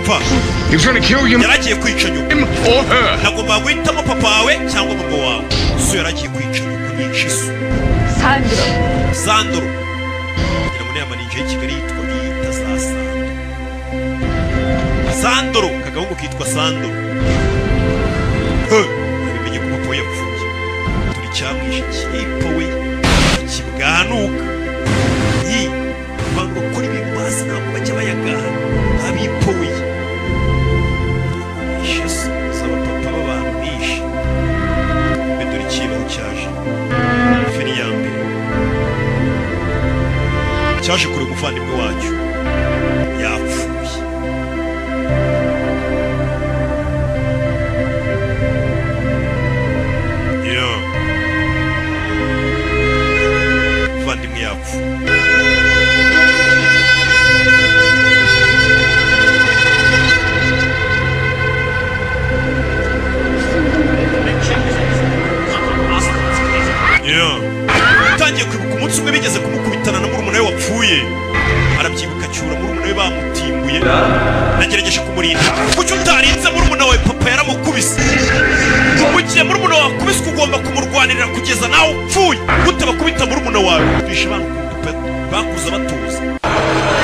He was gonna kill you. Yaragiye kwica nyoko Or her. nagomba guhitamo papa wawe cyangwa mama wawe so yaragiye kwica nyoko nica isu Sandro ngira ngo nema ninje y'Kigali yitwa yita za Sandro kagahungu kitwa Sandro abimenye ko papa yapfuye turi cyamwishe kipo we kibwanuka abantu bakora ibintu bazi ntabwo bajya bayagana abipoye twaje kureba umuvandimwe wacu yapfuye. Umuvandimwe yapfuye. Utangiye kwibuka umunsi umwe bigeze kumukubitana na murumuna we wapfuye, arabyibuka cyura murumuna we bamutimbuye. Nagerageje kumurinda, kuki utarinze murumuna wawe? Papa yaramukubise. Mu gihe murumuna wawe akubiswe ugomba kumurwanirira kugeza nawe upfuye, gute bakubita murumuna wawe? Bishe abantu bakuza batuza.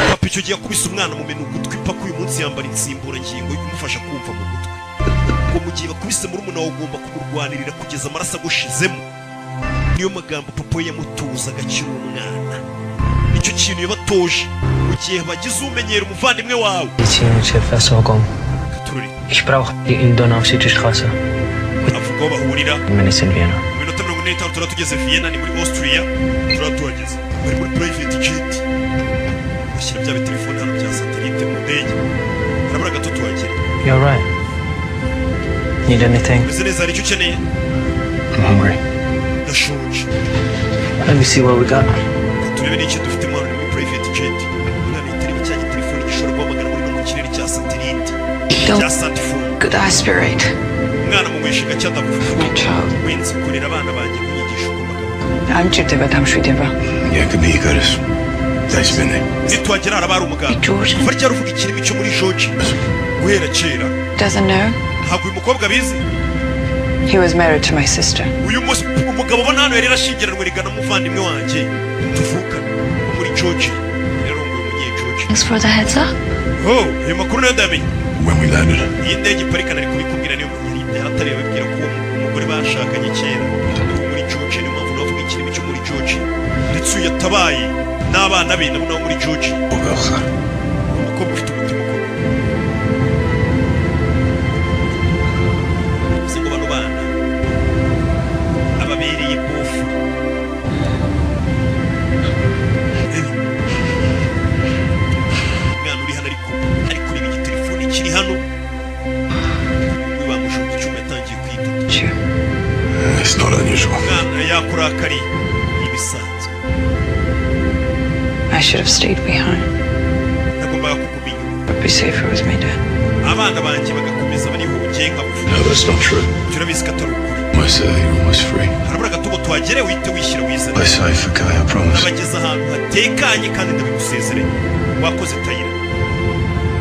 Papa icyo gihe akubise umwana mu menu ugutwi, paka uyu munsi yambara insimburangingo imufasha kumva mu gutwi. Ngo mu gihe bakubise murumuna wawe ugomba kumurwanirira kugeza amaraso agushizemo. Niyo magambo papa yamutuza agacira umwana. Nicyo kintu yabatoje mu gihe bagize umenyera umuvandimwe wawe. Ich brauche die in Donau-Südstraße. Avuga aho bahurira. Minutes in Vienna. Mu minota 45 turaba tugeze Vienna, ni muri Austria. Turaba tuhageze. Bari muri private jet. Bashyira bya telefone hano bya satellite mu ndege. Harabura gato tuhagera. You're right. Need anything? Meze neza, hari icyo ukeneye? I'm hungry. Ndashonje. Let me see what we got. Turebe n'icyo dufite muri private jet. Umwana yitireba cya telefone gishobora guhamagara muri mu kirere cya satellite. Cya Santifone. Good aspirate. Umwana mu wishinga cyadavuga. My child. Winzi kurera abana banjye kunyigisha kumagabo. Amchiteva tam shwideva. Yakabı yıkarız. Ders beni. Nitwagera haraba hari umugabo. George. Kuva ryari uvuga ikirimi cyo muri George? Guhera kera. Doesn't know. Ntabwo uyu mukobwa abizi. He was married to my sister. Uyu umugabo ubona hano yari yarashyingiranwe rigana umuvandimwe wanjye tuvukana muri George. Rero ngo umunye George. Thanks for the heads up. Oh, ayo makuru nayo ndamenye. When we landed, Iyi ndege parika nari kubikubwira niyo yari hatari babwira ko umugore bashakanye kera muri George, niyo mpamvu navuga ikirimi cyo muri George. Ndetse uyu yatabaye n'abana be nabo muri George. Bulgar. Umukobwa ufite umutima ukomeye. Singo bano bana ababereye bofu. Mwana uri hano ari kureba igitelefone kiri hano. We bamushaka icyuma yatangiye kwiduta. Sure. It's not unusual. Mwana yakurakari ibisanzwe. I should have stayed behind. Nagombaga kukumenya. Would be safer with me, Dad. Abana banjye bagakomeza barihugiye nkabuvuga. No, that's not true. Turabizi ko atari ukuri. My sir, you're almost free. Harabura gato ngo tuhagere uhite wishyira wizana. Play safe, okay, I promise. Abageze ahantu hatekanye kandi ndabigusezereye. Wakoze Tayira.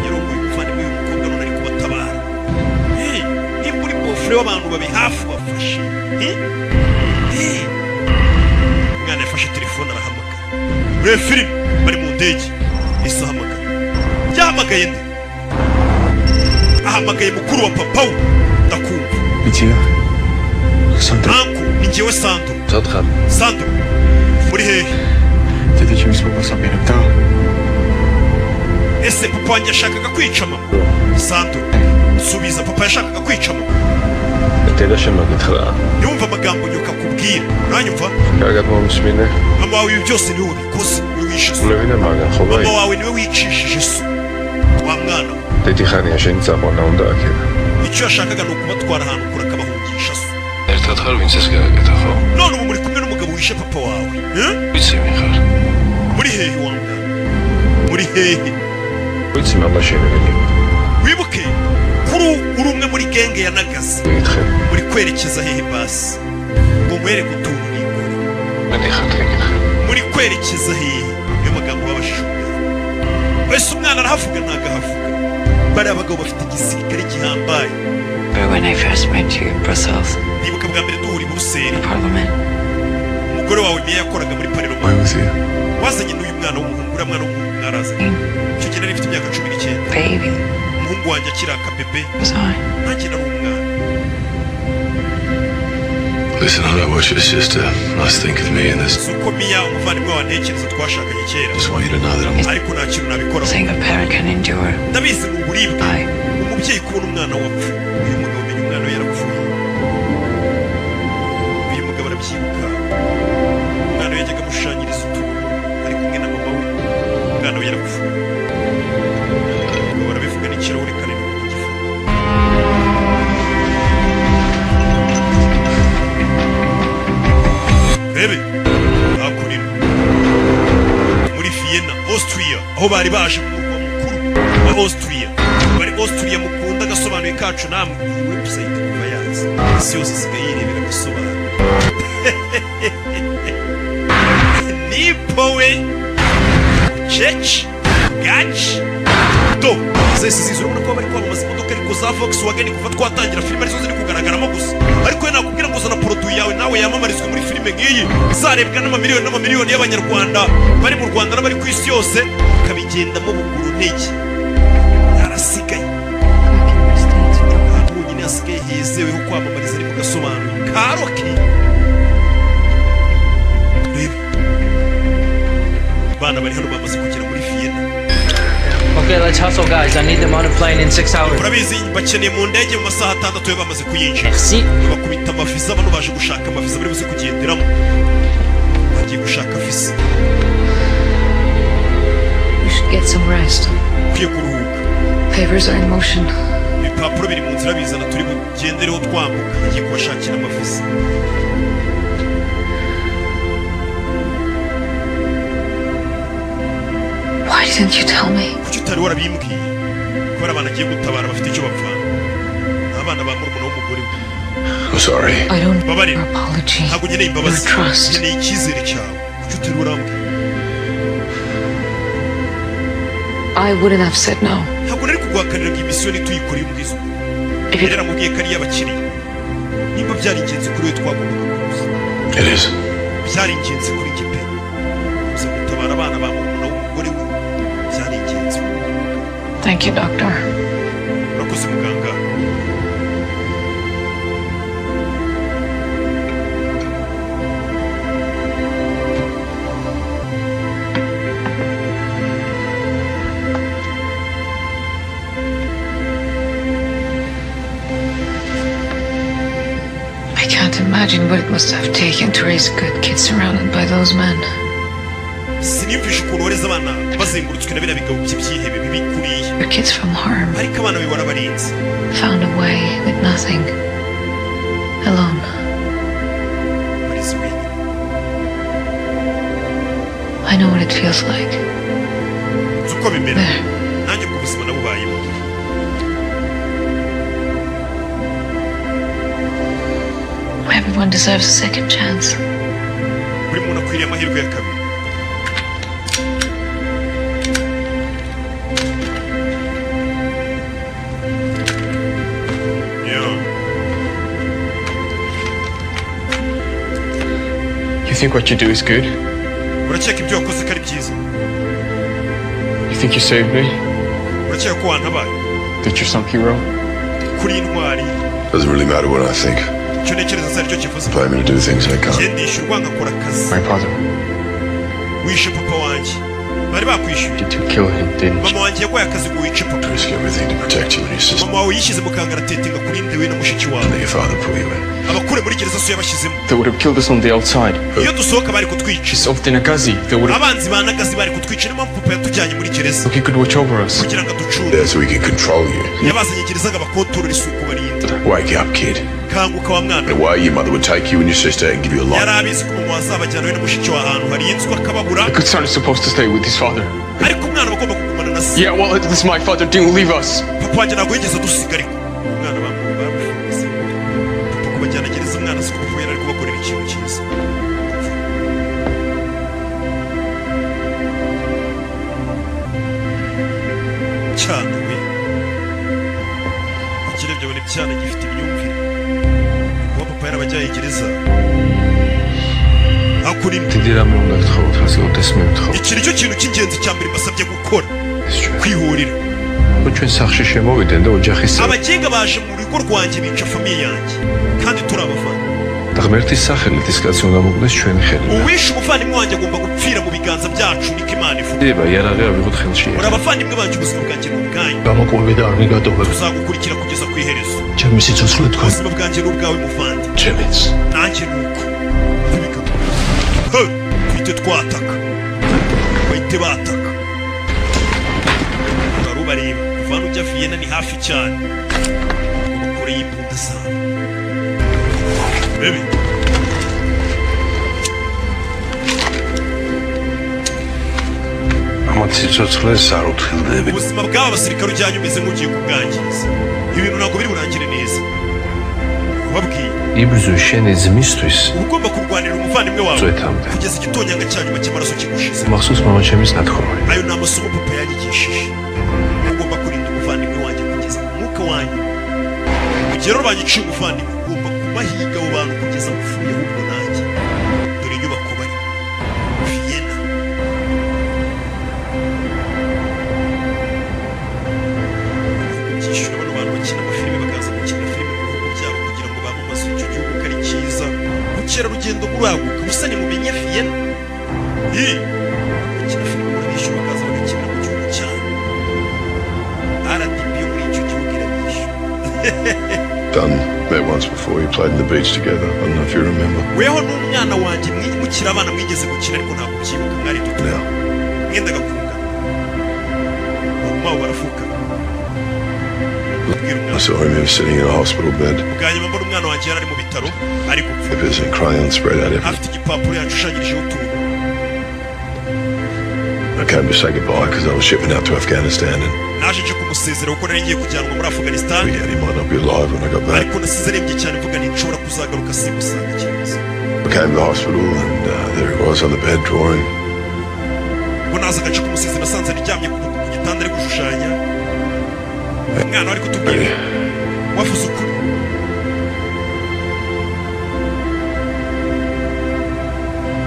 Yarongoye umuvandimwe w'umukobwa none ari kubatabara. Nimba uri bofure w'abantu babi hafi bafashe. Umwana yafashe telefone arahamagara. Muri filime bari mu ndege. Ese ahamagara. Yahamagaye nde? Ahamagaye mukuru wa papa we. Ndakumva. Bitiya. Sandra. Anko, ni njyewe Sandro. Sandra. Sandro. Muri hehe? T'étais chez Miss Papa bien longtemps. Ese papa wanjye yashakaga kwica mama? Sandro. Subiza, papa yashakaga kwica mama. T'étais chez Magitra. Yumva amagambo nyoka kubwira. Uranyumva? Kagamo musmine. Mama wawe ibi byose niwe wabikoze. Niwe wishe so. Mlevina maga khobai. Mama wawe niwe wicishije so. Wa mwana. T'étais khani yashinza bona undakira. Icyo yashakaga ni ukubatwara ahantu kure akabahungisha so. Ertat vinces gagata kho. None ubu muri kumwe n'umugabo wishe papa wawe. Bitsi mikhar. Muri hehe wa mwana? Muri hehe? Bitsi mallashine veni. Wibuke kuri uri umwe muri genge ya Nagazi. Withe. Muri kwerekeza hehe basi? Ngo mwere gutunga n'ingoro. Mani khatrika. Muri kwerekeza hehe? Niyo magambo babashuka. Wese umwana arahavuga ntagahavuga. Bari abagabo bafite igisirikare gihambaye. But when I first met you in Brussels, Nibuka bwa mbere duhura i Buruseli. Parliament, Umugore wawe niyo yakoraga muri Why Parlement. was he? Wazanye n'uyu mwana w'umuhungu, uriya mwana w'umuhungu mwarazanye. Icyo gihe nari mfite imyaka 19. baby, Umuhungu wanjye akiri akabebe. was I. Nanjye nari umwana. Listen, I know what your sister must think of me in this. Si uko Mia umuvandimwe wa ntekereza twashakanye kera. Just want you to know that I'm Ariko nta kintu nabikoraho. Saying a parent can endure. Ndabizi ni uburibwe. I. Umubyeyi kubona umwana wapfa. Uyu mugabo umenya umwana we yarapfuye. Uyu mugabo arabyibuka. Umwana we yajyaga amushushanyiriza utuntu ari kumwe na mama we. aho bari baje mu murwa mukuru wa Austria. Bari Austria mukunda agasobanuye kacu namwe website kuba yazi isi yose isigaye yirebera agasobanuro. Nipowe Chech Gach Do zese zizurumuna ko bari kwamamaza imodoka ariko za Volkswagen kuva twatangira filime arizo ziri kugaragaramo gusa, ariko nakubwira ngo zana produit yawe nawe yamamarizwe muri filime ngiyi izarebwa n'amamiliyoni y'abanyarwanda bari mu Rwanda n'abari ku isi yose, kabigendamo buguru ntege yarasigaye ntabwo nyine yasigaye yizeweho kwamamariza ari mu gasobanuro karoke. Bana bari hano bamaze kugera muri Vienna. Okay, let's hustle, guys. I need them on a plane in 6 hours. Urabizi bakeneye mu ndege mu masaha 6 yo bamaze kuyinjira. Merci. Bakubita amaviza bano baje gushaka amaviza bari buze kugenderamo. Bagiye gushaka visa. You should get some rest. Kwiye kuruhuka. Papers are in motion. Ibipapuro biri mu nzira bizana turi bugendereho twambuka. Bagiye kubashakira amaviza. Why didn't you tell me? Kuki utari warabimbwiye? Kubera abana agiye gutabara bafite icyo bapfana. Abana ba murumuna w'umugore we. I'm sorry. I don't need Babarira. your apology. Ntabwo nkeneye Your imbabazi. trust. Nkeneye icyizere cyawe. Kuki utari warambwiye? I wouldn't have said no. Ntabwo nari kuguhakanira ngo iyi misiyo nituyikoreye umubwizo. If you Yaramubwiye ko ari iy'abakiriya. Nimba byari ingenzi kuri we twagombaga kuza. It is. Byari ingenzi kuri njye pe. Kuza gutabara abana ba murumuna w'umugore we. Byari ingenzi. Thank you, Doctor. Urakoze muganga. I can't imagine what it must have taken to raise good kids surrounded by those men. Siniyumvisha ukuntu wareze abana bazengurutswe na biriya bigabo by'ibyihebe bibi kuriya. Your kids from harm Ariko abana be warabarinze. found a way with nothing. Alone. Barize wenyine. I know what it feels like. Nzi uko bimera. There. Nanjye ubwo buzima nabubayemo. Everyone deserves a second chance. Buri muntu akwiriye amahirwe ya kabiri. You think what you do is good? Urakeka ibyo wakoze ko ari byiza? You think you saved me? Urakeka ko wantabaye? That you're some hero? Kuri intwari. Doesn't really matter what I think. Icyo ntekereza si aricyo kivuze. Pay me to do things I can't. Njye ndishyurwa ngakora akazi. My father. Wishe papa wanjye. Bari bakwishyuye. Did you kill him, didn't you? Mama wanjye yaguhaye akazi ngo wice papa. Risk everything to protect you and your sister. Mama wawe yishyize mu kangaratete kuri ndewe na mushiki wawe. Let your father pull you in. Abakure muri gereza so yabashyizemo. They would have killed us on the outside. Iyo dusohoka bari kutwica. She's off in Agazi. They would have... Abanzi ba Nagazi bari kutwica niyo mpamvu papa yatujyanye muri gereza. Look, he could watch over us. Kugira ngo aducunge. There so we can control you. Yabazanye gereza ngo abakontorore isuku barinda. Wake up, kid. Kanguka wa mwana. The way your mother would take you and your sister and give you a Yari life. abizi ko mama wazabajyana we na mushiki wa ahantu harinzwe akababura. The good son is supposed to stay with his father. Ariko umwana bagomba kugumana na se. Yeah, well, at least my father didn't leave us. Papa wanjye ntabwo yigeze adusiga ariko. Umwana bamufunze. Papa kubajyana gereza umwana si kuko yari ari kubakorera ikintu cyiza. Cyane we. Ikirebye abona icyana gifite imyumvire. Kuba papa yarabajyanye gereza. Hakuri תדעי למה הוא הולך לך אותך, זה לא תסמי אותך. iki nicyo kintu cy'ingenzi cya mbere mbasabye gukora. Kwihorera. לא ჩვენ სახში შემოვიდნენ და ოჯახის წევრი. Abagenga baje mu rugo rwanjye bica famiye yanjye. Kandi turi abavandimwe. და ღმერთის სახელით ის კაცი უნდა მოკლეს ჩვენი ხელიდან. Uwishe umuvandimwe wanjye agomba gupfira mu biganza byacu niko Imana ivuga. დება იარაღი ავიღოთ ხელში. Uri abavandimwe banjye ubuzima bwanjye ni ubwanyu. გამოკვები და არ მიგატოვებ. Tuzagukurikira kugeza ku iherezo. ჩემი სიცოცხლე თქვენ. Ubuzima bwanjye ni ubwawe muvandi. Chemits. Nanjye ni uko. Twite twataka. Bahite bataka. Barubareba. Kuvana ujya Vienna ni hafi cyane. Bakore y'imbunda zawe. Baby. I'm Ama titsotskles sarutkhildebe. ubuzima bw'aba basirikare ujyanye umeze nk'ugiye kubwangiza ibintu ntabwo biri burangire neza ubabwiye იბრძვის შენ ძმისთვის uba ugomba kurwanira umuvandimwe wawe Zoetamde. kugeza igitonyanga cya nyuma cy'amaraso kigushize მახსოვს მამაჩემის ნათქვამი. ayo ni amasomo papa yanyigishije ugomba kurinda umuvandimwe wanjye kugeza ku mwuka wanyu mu gihe rero banyiciye umuvandimwe ugomba kubahiga abo bantu kugeza mupfuye ahubwo nanjye dore inyubako bari Vienna byishyura bano bantu bakina amafilime bakaza gukina filime mu bihugu byabo kugira ngo bamamaze icyo gihugu ko ari cyiza ubukerarugendo buraguka gusa nimumenye Vienna bakina filime murabishyura bakaza bagakinira mu gihugu cyabo RDB yo muri icyo gihugu irabishyura Done. Met once before. You played in the beach together. I don't know if you remember. weho n'umwana wanjye mukiri abana mwigeze gukina ariko ntabwo ubyibuka mwari duto Now, mwendaga kungana mama barafuka ubwira I umwana saw him. He was sitting in a hospital bed. bwa nyuma mbona umwana wanjye yari ari mu bitaro ari gupfa Papers and crayons spread out everywhere. afite igipapuro yashushanyirijeho utuntu I came to say goodbye because I was shipping out to Afghanistan and naje nje kumusezera kuko nari ngiye kujyanwa muri Afghanistan yeah, he might not be alive when I got back. ariko nasize arembye cyane mvuga nti nshobora kuzagaruka simusanga kibazo I came to the hospital and there he was on the bed drawing. ngo naza agace kumusezera nasanze aryamye ku gitanda ari gushushanya umwana wari kutubwira wavuze ukuri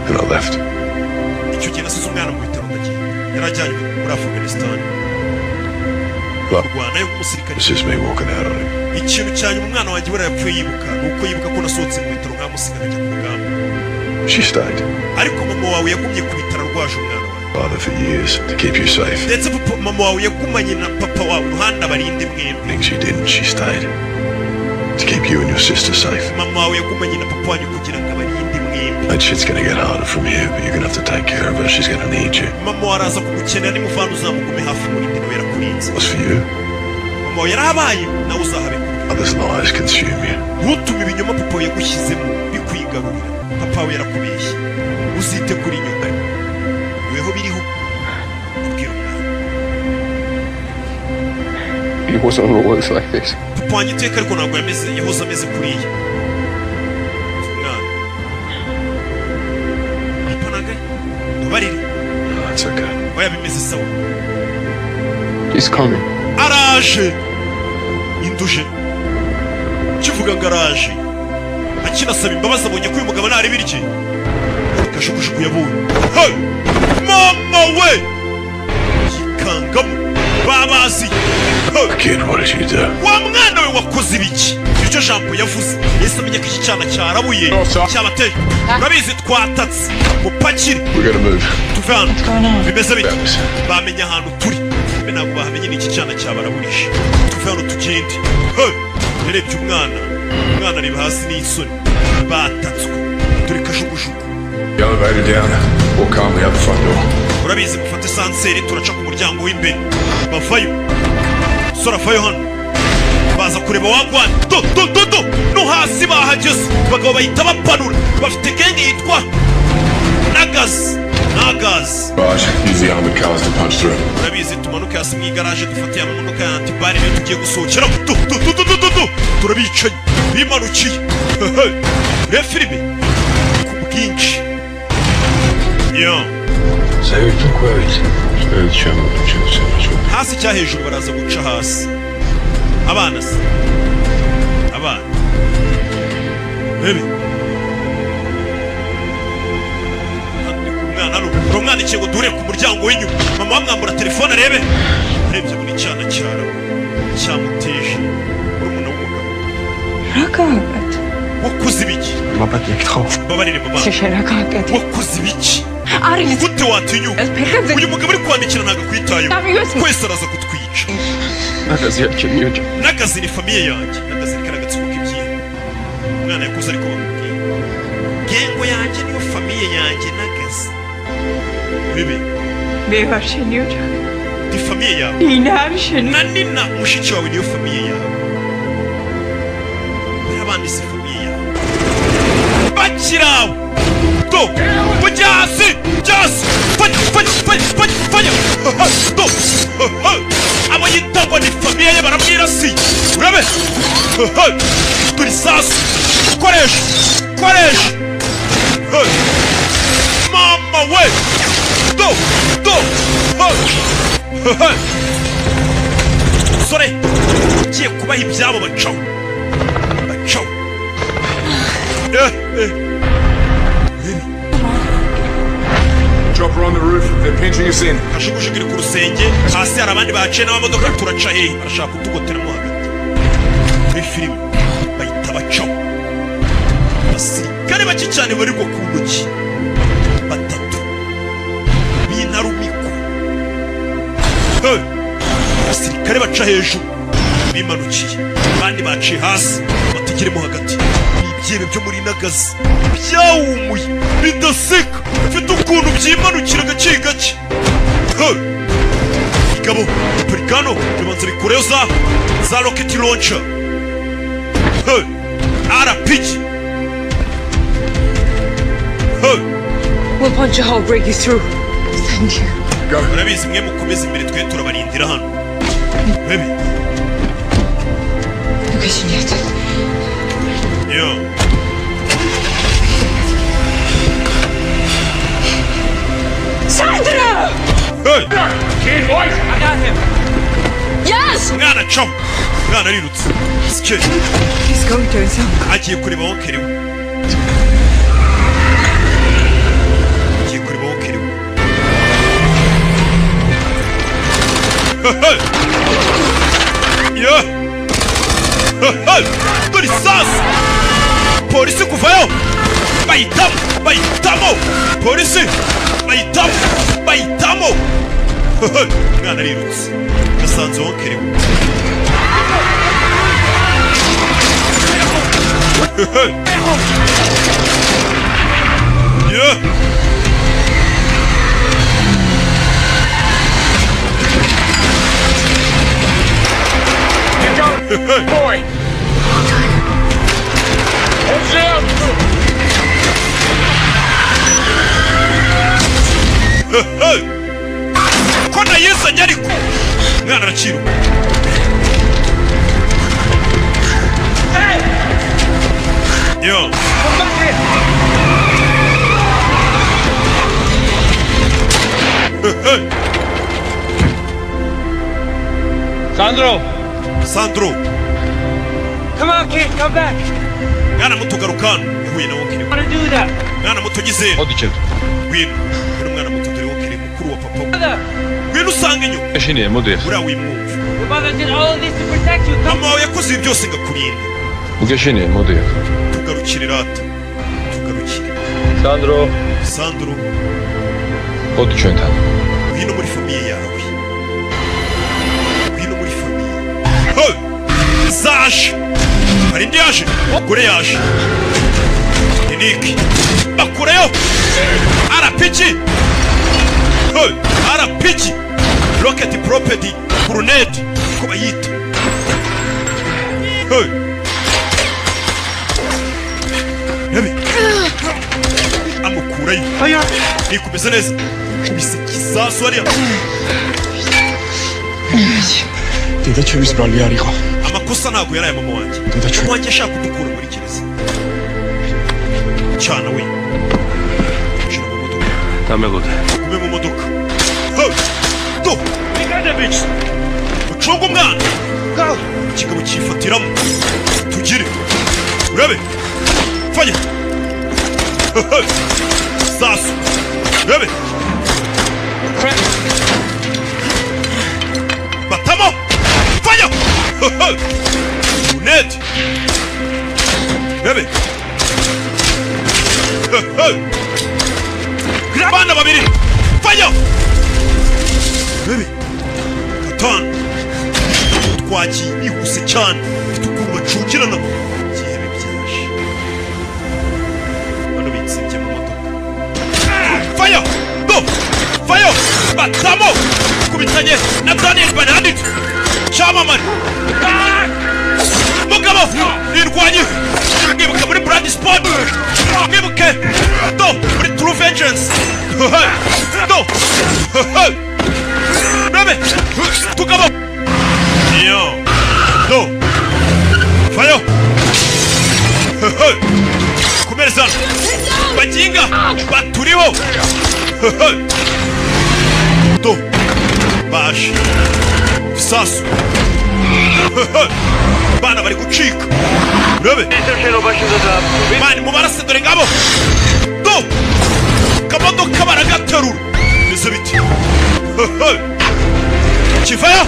And I left. icyo gihe nasize umwana mu bitaro ndagenda yari ajyanywe muri Afghanistan Look, kurwanayo nk'umusirikare it's just me walking out on him. ikintu cya nyuma umwana wanjye buriya yapfuye yibuka ni uko yibuka ko nasohotse mu bitaro nkamusiga akajya ku rugamba She stayed. ariko mama wawe yagumye ku bitaro arwaje umwana wawe Father for years to keep you safe. ndetse mama wawe yagumanye na papa wawe uruhande abarinde mwembi Things you didn't, she stayed. To keep you and your sister safe. mama wawe yagumanye na papa wanyu kugira ngo abarinde mwembi That shit's gonna get harder from here, but you're gonna have to take care of her. She's gonna need you. mama wawe araza kugukenera nimuvana uzamugume hafi murinde nawe yarakurinze What's for you? mama wawe yarahabaye nawe uzahabikura Others' lies consume you. ntutume ibinyoma papa wawe yagushyizemo bikwigarurira papa wawe yarakubeshye uzite kuri nyuma weho biriho ubwira umwana He wasn't always like this. papa wanjye iteka ariko ntabwo yahoze ameze kuriya umwana papa nagaye ntubarire No, it's okay. oya bimeze sawa He's coming. araje induje kivuga ngo araje akinasaba imbabazi abonye ko uyu mugabo ntareba irye kashukushuku yabonye hey! mama we yikangamo babazi hey! Kid, what did you do? wa mwana we wakoze ibiki icyo jambo yavuze yese amenye ko iki cyana cyarabuye cyabateye urabizi twatatse mupakire We gotta move. tuve hano going on? bimeze bite Babs. bamenye ahantu turi mbe ntabwo bahamenye n'iki cyana cyabaraburishe tuve hano tugende hey! yarebye umwana areba hasi n'isoni batatswe dore kajugujugu The elevator down. Walk calmly out the front door. urabizi mufate sanseri turaca ku muryango w'imbere bavayo sora avayo hano baza kureba wagwana do no hasi bahageze abagabo bahita bapanura bafite genge yitwa nagazi Raj, use the armored cars to punch through. urabizi tumanuke hasi mu igaraje dufatiye amamodoka ya antibari niyo tugiye gusohokeramo turabicanye bimanukiye reba filime ku bwinshi yo hasi cya hejuru baraza guca hasi abana se abana bebe uramwandikiye ngo duhure ku muryango w'inyuma mama wamwambura telefone arebe arebye muri cyana cyamuteje urumuna w'umugabo Rakagat. wakoze ibiki babarire mama Rakagat. wakoze ibiki Ari. gute watinyuka uyu mugabo uri kwandikira ntabwo akwitayeho twese araza kutwica n'akazi ni famiye yanjye n'akazi ni kariya gatsiko k'ibyiza umwana yakuze ariko bamubwiye gengo yanjye niyo famiye yanjye n'akazi bebe ni famiye yawe na nina mushiki wawe niyo famiye yawe bariya bandi si famiye yawe bakirawe do mujyasi just fanya do abo yitangwa ni famiye ye barabwira si urabe turi sasa koresha mama we do sore kiye kubaha ibyabo bacaho Drop her on the roof. They're pinching us in. kashugushigire ku rusenge hasi hari abandi baciye n'amamodoka turaca hehe barashaka kutugoteramo hagati muri filime bahita bacaho abasirikare bake cyane bari bwo ku ntoki batatu b'intarumikwa abasirikare baca hejuru bimanukiye abandi baciye hasi bategeremo hagati ibyebe byo muri nagazi byawumuye bidaseka bifite ukuntu byimanukira gake gake igabo Pelicano bibanza bikureyo za rocket launcher RPG We'll punch a hole, break you through. Thank you. murabizi mwe mukomeza imbere twe turabarindira hano baby Because you need it. yo Sandra! hey I got him. Yes! mwana caho mwana arirutse sike He's going to his uncle. agiye kureba wonkere we agiye kureba wonkere we yo dore sasa polisi kuvayo bayitamo polisi bayitamo mwana arirutse yasanze wonkere we yeah. Boy! Hold down! ko nayizanye ariko mwana araciro yo Sandro Come on, kid, come back. mwana muto garukana yahuye na wonkere I want to do that. mwana muto gizera Hadi içeri. ngwino ngwino mwana muto dore wonkere mukuru wa papa we. Mother, ngwino usanga inyuma Eşini mudir. uriya wimwumva your mother did all of this to protect you. Come mama wawe yakoze ibi byose ngakurinda Bu eşini mudir. tugarukire rata tugarukire Sandro Hadi çönten. ngwino muri famiye yawe ngwino muri famiye hey! zaje hari indi yaje gore yaje Niki bakureyo RPG hey! RPG rocket property grenade ko bayita hey! Nebe amukurayo nikumeze neza kubise kisasu hariya Deda çöviz bir ariko. amakosa ntabwo yari aya mama wanjye mama wanjye ashaka kudukura muri gereza cyana we shira mu modoka Tamam oldu. ube mu modoka do ucunga umwana ikigabo cyifatiramo tugire urabe fanya sasu urabe batamo fanya net urabe abana babiri fanya urabe gatanu twagiye bihuse cyane mfite ukuntu bacungirana igihebe byaje bano bitsibye mu modoka faya do faya batamo kubitanye na Daniel Bernard cyamamare mugabo nirwanye mwibuka muri Brand Sport vengeance. No. Rabe. Tukabo. Yo. No. Fire. Kumereza. Bajinga. Baturiho. Do. Bash. Sasu. Bana bari gucika. Rabe. Mani mubarase dore ngabo. Do. Kamodo kabara gaterura. Nizo biti. Kivaya.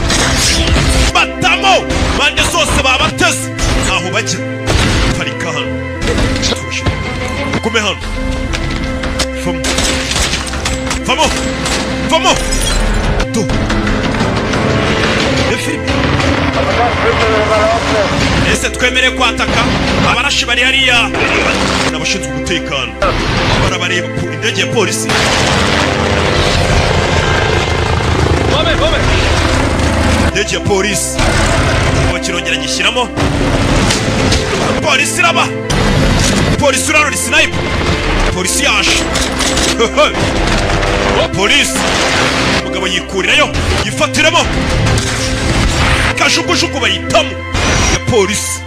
Batamo. Bande zose babateze. Aho bajya. Parika hano. Kume hano. Vamos. Vamos. Do. Ese twemere kwataka abarashi bari hariya n'abashinzwe umutekano barabareba ku indege ya polisi. Bome indege ya polisi bakirongera gishyiramo polisi iraba polisi urarora sniper polisi yaje polisi umugabo yikurirayo yifatiremo kajugujugu bayitamo ya polisi.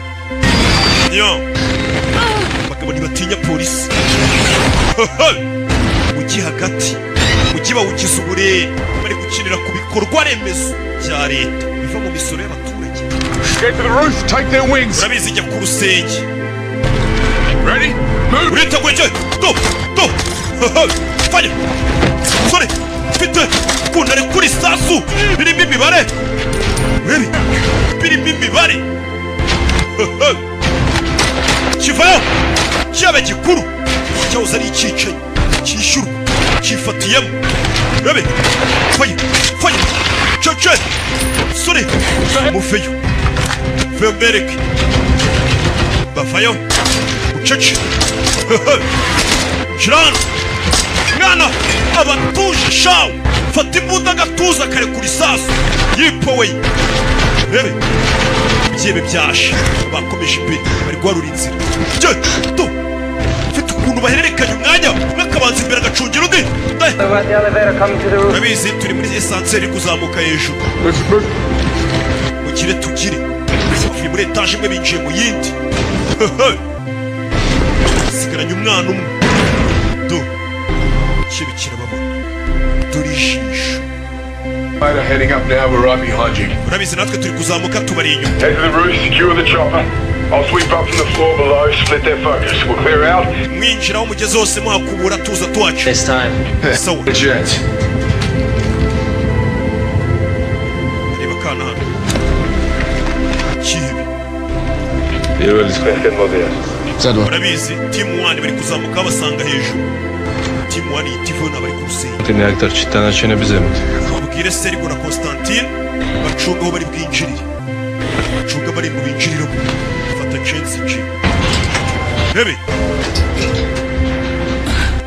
Yo bagabo ntibatinya polisi. Ugi hagati ugi bawugize uburere bari gukinira ku bikorwa remezo bya leta biva mu misoro y'abaturage. Get to the roof, take their wings. Urabizi ijya ku rusenge. Ready? Move. Uriteguye cyo. Do. Fanya. Sorry. Fite kunare kuri sasu. Birimo imibare. Ready? Birimo imibare. Kivayo. Cyabe gikuru. Cyahoze ari icyicaye. Cyishyurwa. Cyifatiyemo. Ready? Fanya. Cece. Sorry. Mufeyo. Fembereke. Bafayo. Ucece. Jirano. Mwana abatuje shawo. Fata imbunda gatuza kare kuri sasu. Yipowe. Rebe. Byebe byashe. Bakomeje imbere. Bari guharura inzira. Do. Fite ukuntu bahererekanya umwanya. Mwakabanza imbere agacungira undi. Urabizi turi muri esanseri kuzamuka hejuru. Mugire tugire. Bavuye muri etaje imwe binjiye mu yindi. Sigaranye umwana umwe. Do. Kirabikira babona. Dore ijisho. Right, heading up now, we're right behind you. Urabizi natwe turi kuzamuka tubari inyuma. Head to the roof, secure the chopper. I'll sweep up from the floor below, split their focus. We'll clear out. Mwinjira aho mugeze hose muhakubura tuza tuwacu. This time. Sawa. The jet. Reba kana hano. Kibi. Urabizi timu 1 bari kuzamuka basanga hejuru. Timu 1 itivuna bari kurusenya. Reaktör çitten açını bize mi? Babwire Serigo na Constantine bacunga aho bari bwinjirire. Bacunga bari mu binjiriro. Fata chance ki. Rebe.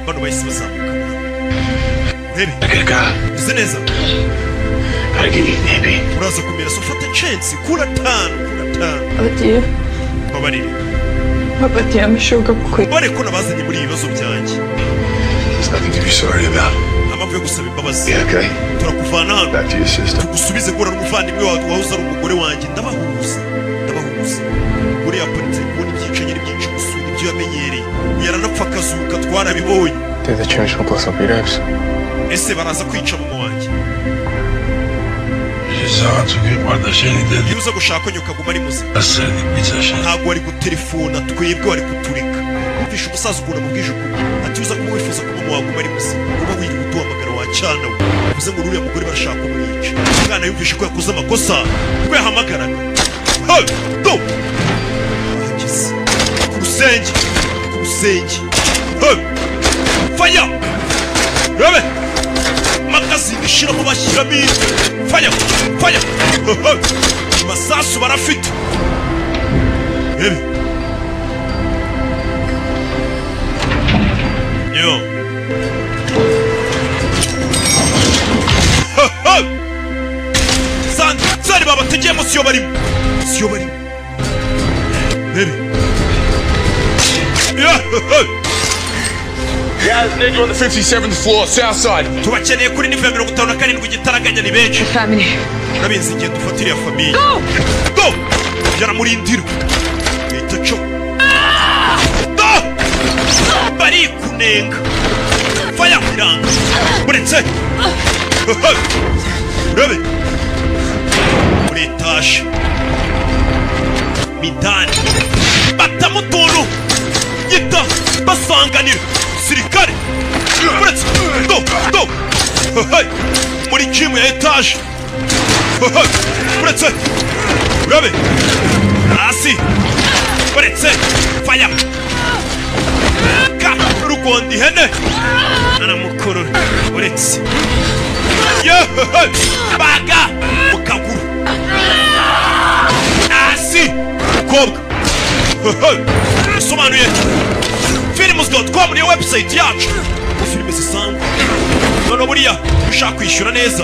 Bano bahise bazamuka. Rebe. Ize neza. Uraza kumera so fata chance kula tano. Ati. Babarire. Babati amushoka kwe. Bare ko nabazanye muri ibibazo byanjye. There's nothing to be sorry about. Amavuye gusaba imbabazi. Yeah, okay. Turakuvana hano. Back to your sister. Tugusubize gora n'umuvandimwe wawe wahoze ari umugore wanjye ndabahuza. Uri yaparitse kubona ibyicanye byinshi gusura ibyo yamenyereye. Yaranapfa akazuka twarabibonye. Dede çalışma klasa biliyoruz. Ese baraza kwica mama wanjye. Iyo uza gushaka ko nyoka aguma ari muzima. Ntabwo wari gutelefona twebwe wari kuturika. Wumvisha umusaza ukunda mu bwije ukuri. Ati uza kuba wifuza ko mama waguma ari muzima. Kuba wiri gutuhamagara wacana we. Uvuze ngo uriya mugore barashaka kumwica. Umwana yumvishe ko yakoze amakosa. Ubwo yahamagaraga. Hey! Do! Ahageze. Ku rusenge. Hey! Fire! Rebe! Magazine ishiramo bashyiramo izi. Fire! Masasu barafite. Rebe. Yo. Zari babategeyemo siyo barimo. Rebe. Yeah, nigga on the 57th floor, south side. tubakeneye kuri nivo ya 57 igitaraganya ni benshi Family. urabizi igihe dufatira ya famiye Go! go yaramurindira bita cyo go bari kunenga faya kwiranga uretse urabe muri etage midani batamuturu yita basanganira sirikare uretse go muri gym ya etage uretse urabe hasi uretse faya ka rugondi ihene aramukorora uretse baga mu kaguru hasi umukobwa bisobanuye films.com niyo website yacu filime zisanzwe none buriya ushaka kwishyura neza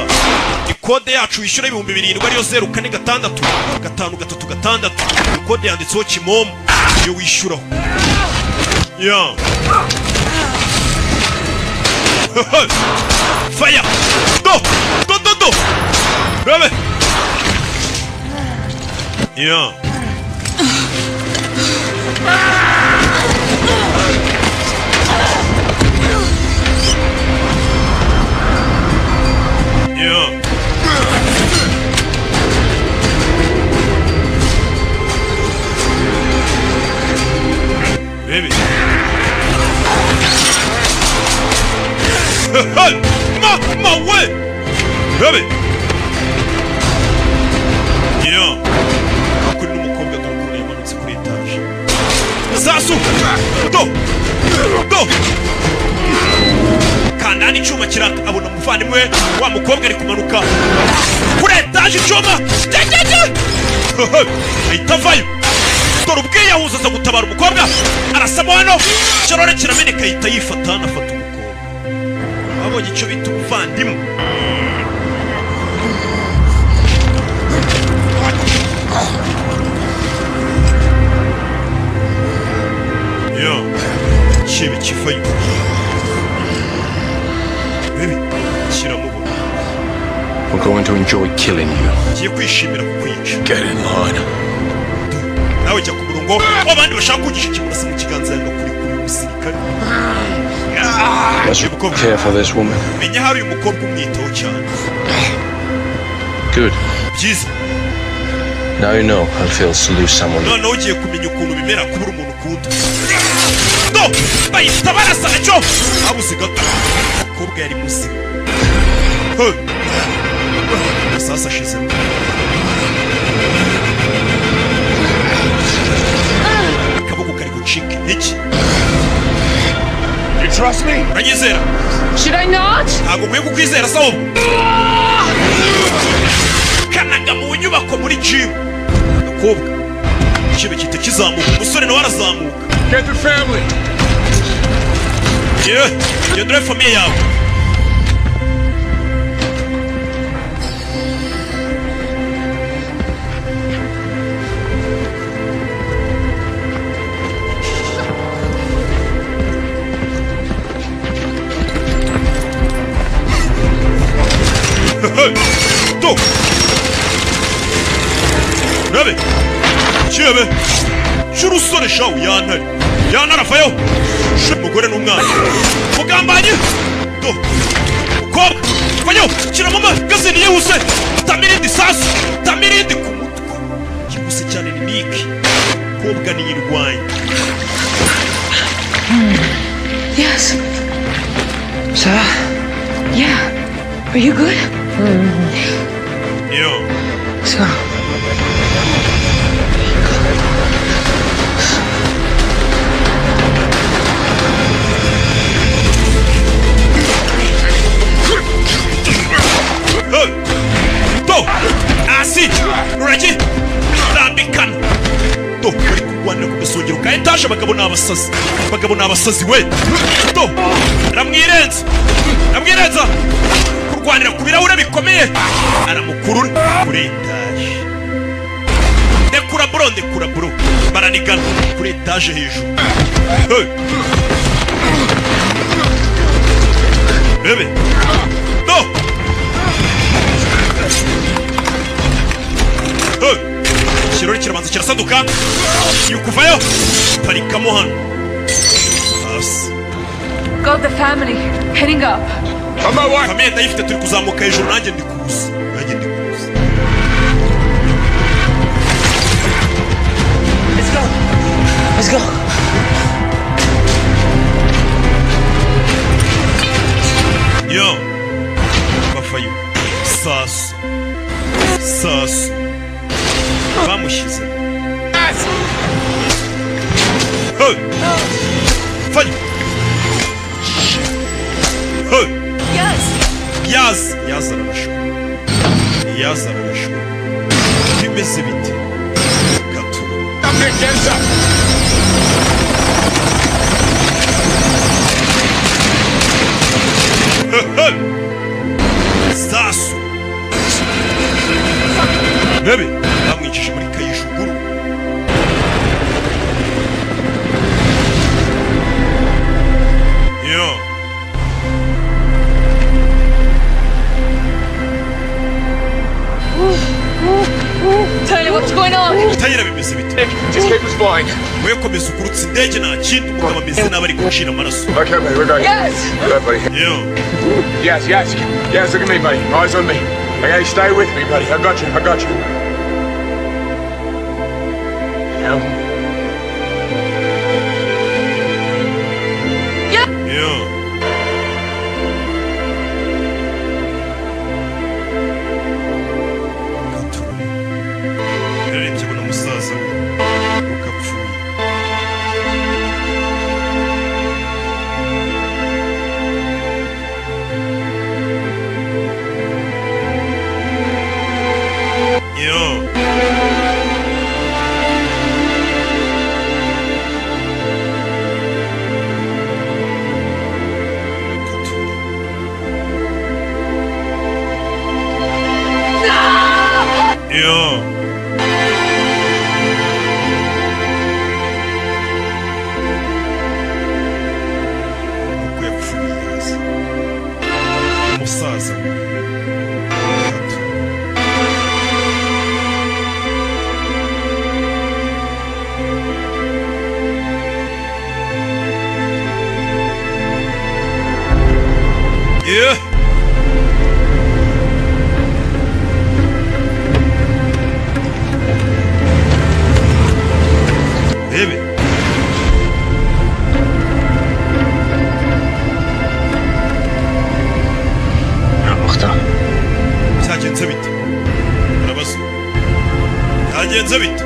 ikode yacu wishyura 7,000 ariyo 046 536 ikode yanditseho Kimomo iyo wishyuraho yeah fire do Rabe yeah Baby. My way. Baby. Yeah. Kuri n'umukobwa dukuru yamanutse kuri etage. Zasu. Do. Kanani cyuma kiraka abona umuvandimwe wa mukobwa ari kumanuka kuri etage cyuma. Ahita vayo. Dore ubwiyahuza aza gutabara umukobwa arasamo hano kirore kirameneka ahita yifata anafata umukobwa abonye icyo bita umuvandimwe yo kibe kivayo baby kiramubona We're going to enjoy killing you. kiye kwishimira kukwica Get in line. nawe jya ku murongo w'abandi bashaka kugisha ikimurasa mu kiganza yanga kuri umusirikare Let's care for this woman. menya hari uyu mukobwa umwitaho cyane Good. byiza Now you know how it feels to lose someone. noneho ugiye kumenya ukuntu bimera kubura umuntu ukunda do bahita barasa nacyo habuze gato umukobwa yari muzima sasa ashizemo akaboko kari gucika intege You trust me? uranyizera Should I not? ntabwo nkwiye kukwizera se ahubwo kanaga mu nyubako muri gym agakobwa kibe gihita kizamuka umusore nawe arazamuka Get the family. genda urebe famiye yawe do urabe kibe cy'urusore shawu yanaravayo umugore n'umwana mugambanyi do ukobwa vayo kiramama gazini yihuse tamirindi sasu tamirindi ku mutwe kihuse cyane ni niki kobwa niyirwanya Yes. Sir? Yeah. Are you good? yo So. do asi ruragi rambikana do bari kurwanira ku gasongero ka etaje abagabo ni abasazi we do ramwirenza kurwanira ku birahure bikomeye aramukurura kuri etaje ndekura bro baranigana kuri etaje hejuru Bebe. No. Ikirori kirabanza kirasaduka. Yukuvayo. Parikamo hano. Hasi. Got the family. Heading up. On my way. Famiye ndayifite turi kuzamuka hejuru nanjye ndi kuza. Let's go. Let's go. Yo. Bafayo. Sasu. Bamushize. Hey. Fayo. Hey. Yaz ararashwa. Bimeze bite? Gaturu. Ambigenza. Sasu. Bebe, bamwicisha muri kayishuguru. Yo. Tyler, what's going on? Tyler bimeze bite? Just keep us flying. Wewe komeza ukurutse indege nta kintu umugabo ameze n'abari gucira amaraso. Okay, buddy, we're going. Yes! Good, buddy. Yo. Yes, look at me, buddy. Eyes on me. Okay, stay with me, buddy. I got you. Now. Yo. Gaturu. Yarebye abona umusaza we. Ukapfuye. Yo. Yo. Uko yapfuye yaza. Umusaza we. Yeah. Bebe. Muhtar. Byagenze bite? Urabaza. Byagenze bite?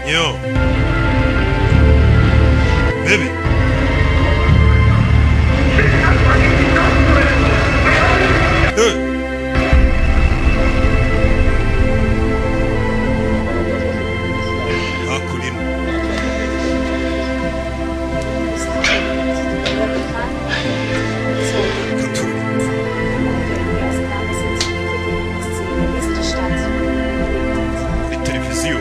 Yo. Bebe. Hey. Hakurino. Gaturu. Kuri televiziyo.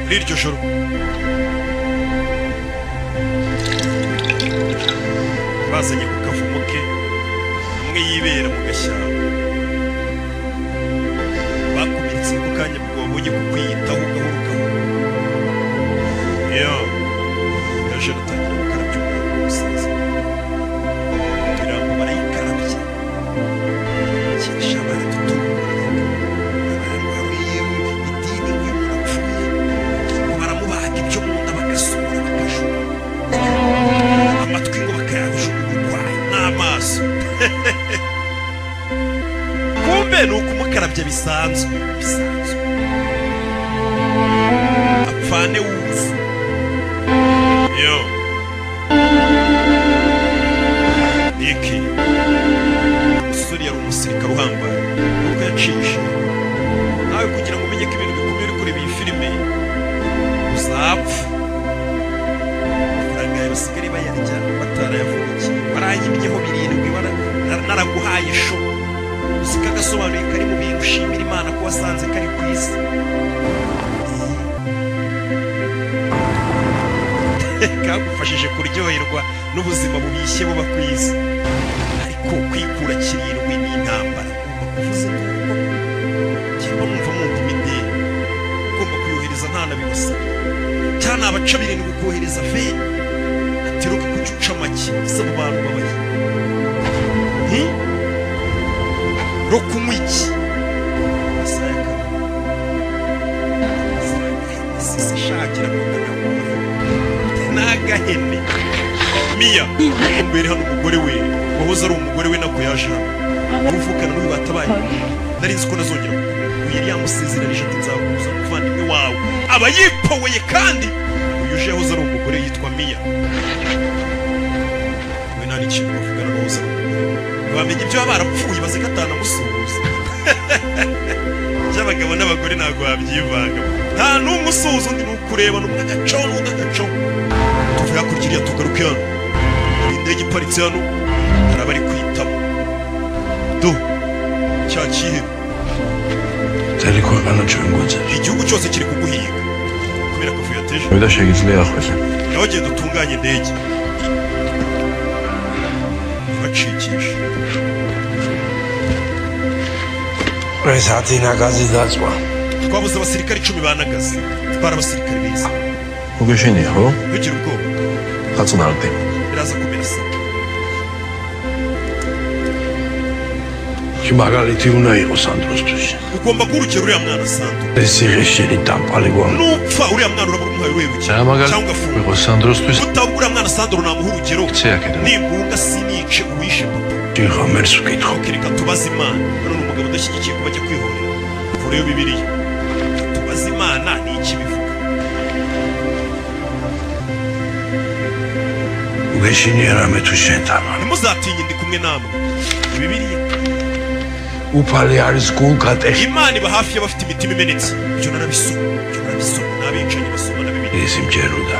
Muri iryo joro bazanye ku kavumo ke hamwe yibera mu gashyamba bakumitse ku kanya bwo babonye ku kwiyitaho gahoro gahoro. Yo. Yaje gutangira gukarabya umwana w'umusaza kugira ngo barayikarabye kirasha baratutungura abantu yewe idini nk'umuntu apfuye ngo baramubaga ibyo mu nda bagasura bakajura amatwi ngo bakayajugunywa n'amaso. Kumbe ni ukumukarabya bisanzwe apfane wuzu. Yo. Niki umusore yari umusirikare uhambaye nuko yacishe nawe kugira ngo umenye ko ibintu bikomeye uri kureba iyi filime karabaye sho usika gasobanuye kari mu bintu ushimira Imana ko wasanze kari ku isi kagufashije kuryoherwa n'ubuzima bubishye buba ku isi ariko kwikura kirindwi n'intambara ugomba kuvuza n'uko cyangwa mwumva mwumva imideli ugomba kuyohereza nta nabibasabye cyane abaca birindwi kohereza veni atiruka kucuca make isaba abantu babaye ro kunywa iki asaya sisi shakira kugana n'agahene Mia umbere hano umugore we wahoze ari umugore we nako yaje hano uvukana n'uyu batabaye nari nzi ko nazongera yari yamusezeranije ati nzakuza umuvandimwe wawe aba yipowe kandi uyu uje yahoze ari umugore yitwa Mia we nari kintu bavugana n'uwahoze ari umugore bamenye ibyo barapfuye baze gatana musuhuza cy'abagabo n'abagore ntago babyivanga nta n'umusuhuza undi nukureba n'umwe agaco n'undi agaco tuvuga kurya tugaruke hano indege iparitse hano arabari kwitamo do cyakihe Teleko anacunguza. igihugu cyose kiri kuguhiga kubera ko yateje Vida shegizli akhweze. nawe genda dutunganye indege bacikisha Resati nagazidazwa. twabuze abasirikare 10 banagaze twara abasirikare beza Ugeshini ho? ugira ubwoba Hatsunarde. biraza kumera sawa Kimagaliti una iro Sandrostus. ugomba kurukira uriya mwana Sandro Desiresheri tampaligwa. nupfa uriya mwana urabura umuhaye urwibukira Cyamagal. cyangwa funga Ego Sandrostus. utabura uriya mwana Sandro namuha urugero Cyakira. nimbunga sinice uwishe papa Tiha mersukitro. reka tubaze Imana none umugabo udashyigikiye kuba ajya kwihorera vureyo Bibiliya tubaze Imana ni iki bivuga Ugeshini erametushentama. ntimuzatinye ndi kumwe namwe Bibiliya Upali aris kulkate. Imana iba hafi y'abafite imitima imenetse ibyo narabisoma n'abicanyi basoma na Bibiliya Izim Jeruda.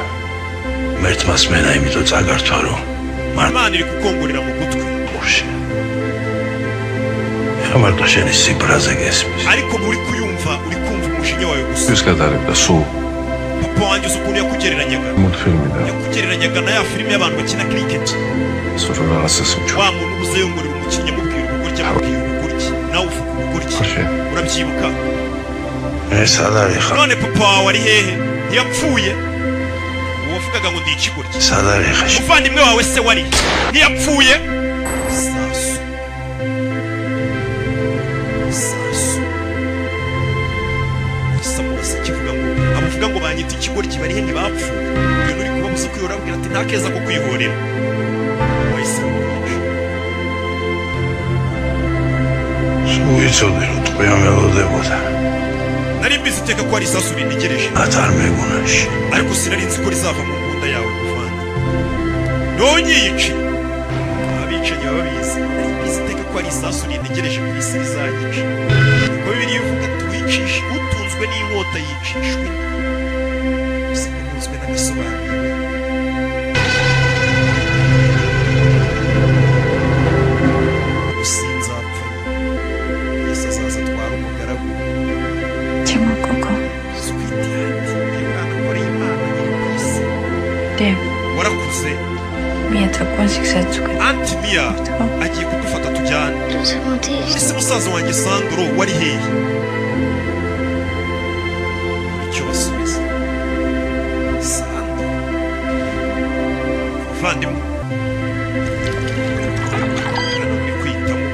Mertmas mena imito zagartwaro. Imana iri kukongorera mu gutwi Marmushe. Hamartosheni sibraze gesmis. ariko nturi kuyumva uri kumva umujinya wawe gusa Iskadarib da su. papa wanjye uzi ukuntu yakugereranyaga Multfilmi da. yakugereranyaga na ya filime y'abantu bakina cricket Soruna asasım çok. wa muntu ubuze yongorera umukinnyi amubwira ubugoryi amubwira ubugoryi nawe uvuga ubugoryi Hoşe. urabyibuka Sadari kha. none papa wawe ari hehe ntiyapfuye uwavugaga ngo ndi ikigoryi Sadari khash. umuvandimwe wawe se wari ntiyapfuye sasu sasu samurasa kivuga ngo abavuga ngo banyita ikigoryi bari he ntibapfuye ibintu uri kubabuza kwihora ababwira ati nta keza ko kwihorera wahise bamwica Suitsodero twoyamelodevoda. nari mbizi iteka ko hari isasu rintegereje Atarmegunash. ariko sinari nzi ko rizava mu mbunda yawe kuvana nonyiyice abicanyi baba babizi nari mbizi iteka ko hari isasu rintegereje ku isi rizanyica niko Bibiliya ivuga twicishe utunzwe n'inkota yicishwe gusa kunzwe n'agasobanuro sinzapfa yesu azaza atwara umugaragu 제목고 switiyati imana akoreye imana nyiri ku isi 네 warakuze 미야 덕권식 사주가 anti Mia agiye kudufata tujyane ese musaza wanjye Sandro wari hehe icyo basubiza Sandro vandimwe hano muri kwitamo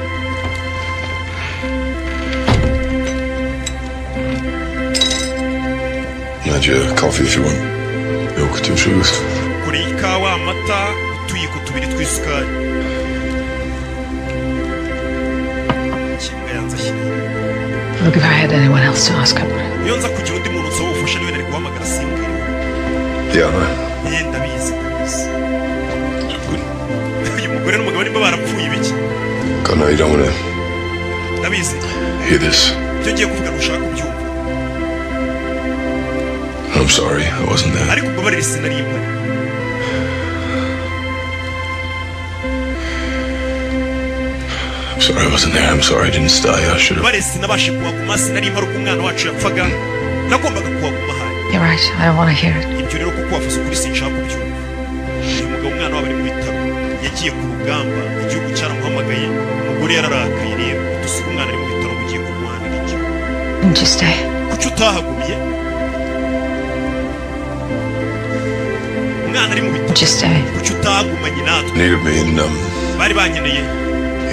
Nadia, coffee if you want. Milk, 2 sugars. kure ikawa amata utuyiko 2 tw'isukari kimbwa yanze ashyira Look, if I had anyone else to ask about it. iyo nza kugira undi muntu nsaba ubufasha niwe nari guhamagara simbwira Yeah, man. ndabizi uyu mugore n'umugabo nimba barapfuye ibiki God, no, you don't want to ndabizi hear this. ibyo ngiye kuvuga ntushaka kubyumva I'm sorry, I wasn't there. ariko mbabarire sinari impari I'm Sorry I wasn't there. I'm sorry I didn't stay. I should have. bare sinabashe kuhaguma sinari mpari uko umwana wacu yapfaga nagombaga kuhaguma hano. You're right. I don't want to hear it. Ibyo rero kuko wavuze ukuri sinshaka kubyumva. Uyu mugabo umwana wabo ari mu bitaro yagiye ku rugamba igihugu cyaramuhamagaye umugore yararakaye rero dusiga umwana ari mu bitaro ugiye kurwanira igihugu. Didn't you stay? Kuki utahagumiye? Umwana ari mu bitaro. Didn't you stay? Kuki utahagumanye natwe? Needed me Bari bankeneye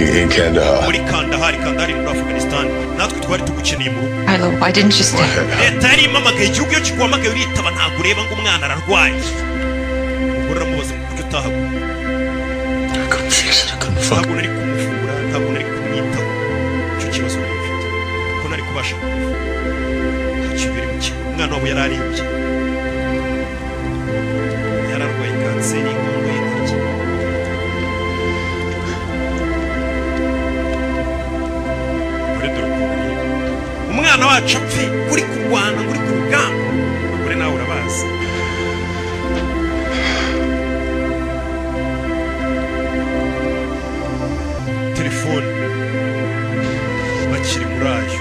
in Kandahar. muri Kandahar muri Afghanistan. Natwe twari tugukeneye mu rugo. Milo, why didn't you stay? Leta yari impamagaye igihugu iyo kiguhamagaye uritaba ntabwo ureba ngo umwana ararwaye. Umugore aramubaza ngo kuki utahagumye? I couldn't fix it. I couldn't fuck. Ntabwo nari kumuvura, ntabwo nari kumwitaho. Icyo kibazo nari mfite. Kuko nari kubasha kumuvura. Hakibiri mu kigo. Umwana wabo yari arembye. Yararwaye kanseri y'inkondo y'intoki. Umwana wacu apfi uri kurwana uri ku rugamba. Umugore nawe urabazi. Telefone bakiri muri ayo.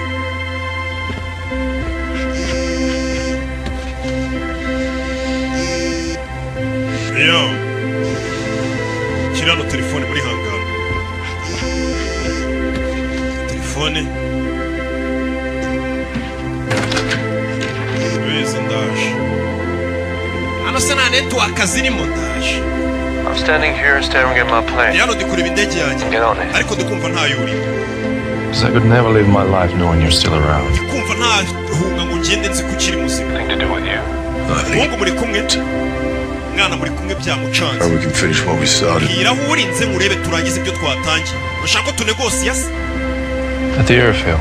Yo kirano telefone muri hangara. Telefone ndaje. Hano se nta network zirimo ndaje. I'm standing here staring at my plane. Hano ndi kureba indege yanjye. Get on it. Ariko ndikumva ntayo urimo. Because I could never live my life knowing you're still around. Kumva ntahunga ngo ngende nzi ko ukiri muzima. Nothing to do with you. Mungu muri kumwe. Mwana muri kumwe byamucanze. We can finish what we started. Hira urinze murebe turangize ibyo twatangiye. Urashaka ko tunegosias? At the airfield.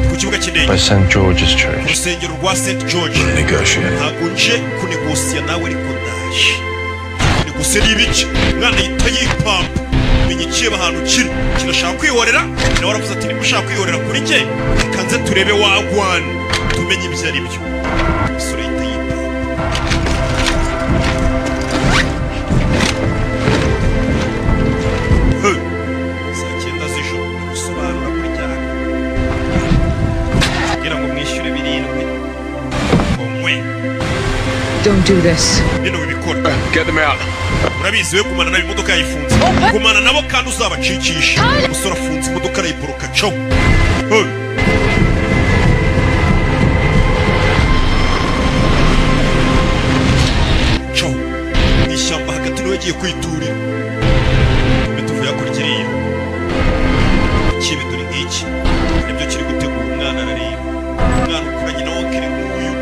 Ku kibuga cy'indege. By St. George's Church. Urusengero rwa St. George. Negotiate. Ntabwo nje kunegosiya nawe ariko ndaje. Negosiya ni ibiki? Umwana yita yipampa. Menya ikiba ahantu kiri. Kirashaka kwihorera. Nawe waravuze ati niba ushaka kwihorera kuri jye. Reka nze turebe wagwana. Tumenye ibyo ari byo. Umusore yita yipampa. Saa 9 z'ijoro. Gusobanura kuri cyane. Kugira ngo mwishyure 7. Don't do this. Bino wibikora. Get them out. Urabizi we kumana nabo imodoka yayifunze. Kumana nabo kandi uzabacikisha. Umusore afunze imodoka arayiboroka cyo. Cyo. Ishyamba hagati niwe yagiye kwiturira. Tuvuye akurikiriye. Kibe dore nk'iki. Nibyo kiri gutegura umwana arareba. Umwana ukuranye nawe kiri nk'uyu.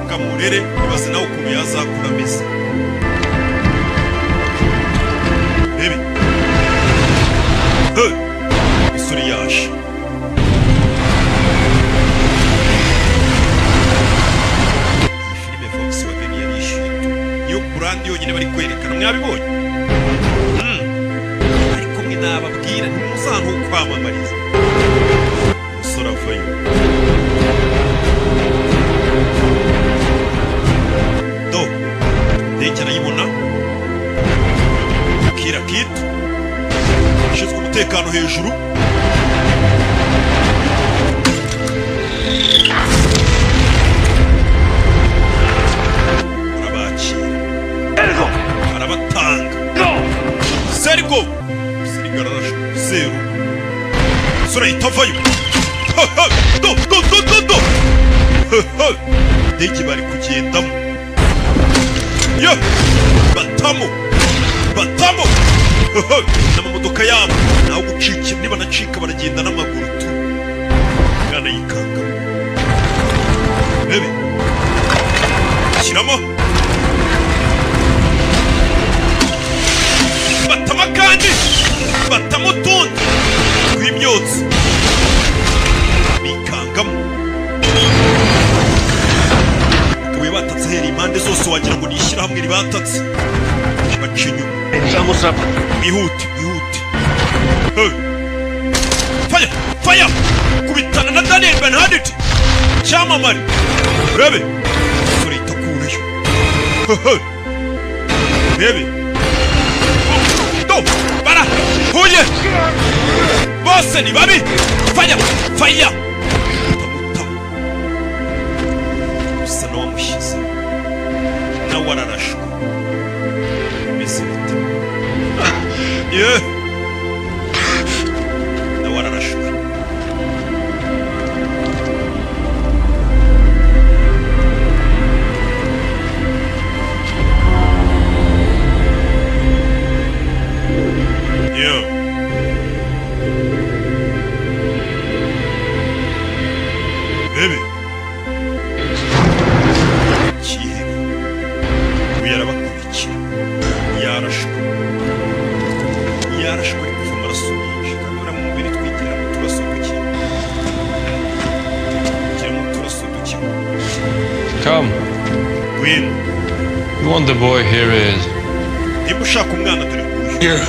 Ngamurere ibaze nawe ukuntu yazakura ameze. Baby. Isuri yaje. Filime Fox wageni yarishyuye. Iyo kurandi yonyine bari kwerekana mwabibonye. Ariko mwe nababwira ntimuzantu kwamamariza. Umusore avayo. Ndege arayibona. Kira kitu ashinzwe umutekano hejuru. Arabakira arabatanga. Sergo sirigararasha zero. Sura itavayo. Do ndege bari kugendamo. Yo batamo n'amamodoka yabo nawe gucika niba nacika baragenda n'amaguru tu. Mwana yikanga bebe kiramo batama kandi batamo tundi kw'imyotsi bikangamo. Kabuye batatse heri impande zose wagira ngo nishyira hamwe ribatatse bacinyo. Ihute. Fire! Kubitana na Daniel Benhadit. Cyamamare. Bebe. Sura itakurayo. Bebe. Do. Bara. Huye. Bo. bose ni babi. Fire, fire. Usa n'uwamushyize nawe ararashwa. Bimeze bite? Yeah. Nawe ararashwa. Yeah. Baby. Kihe. Uyarabakurikira. Yarashwe. Yarashwe ari kuva amaraso menshi. Kandi uriya mu mubiri twigirira mu turaso duke. Tugira mu turaso duke. Come. Gwino. You want the boy? Here he is. Niba ushaka umwana dore nguyu. Yeah.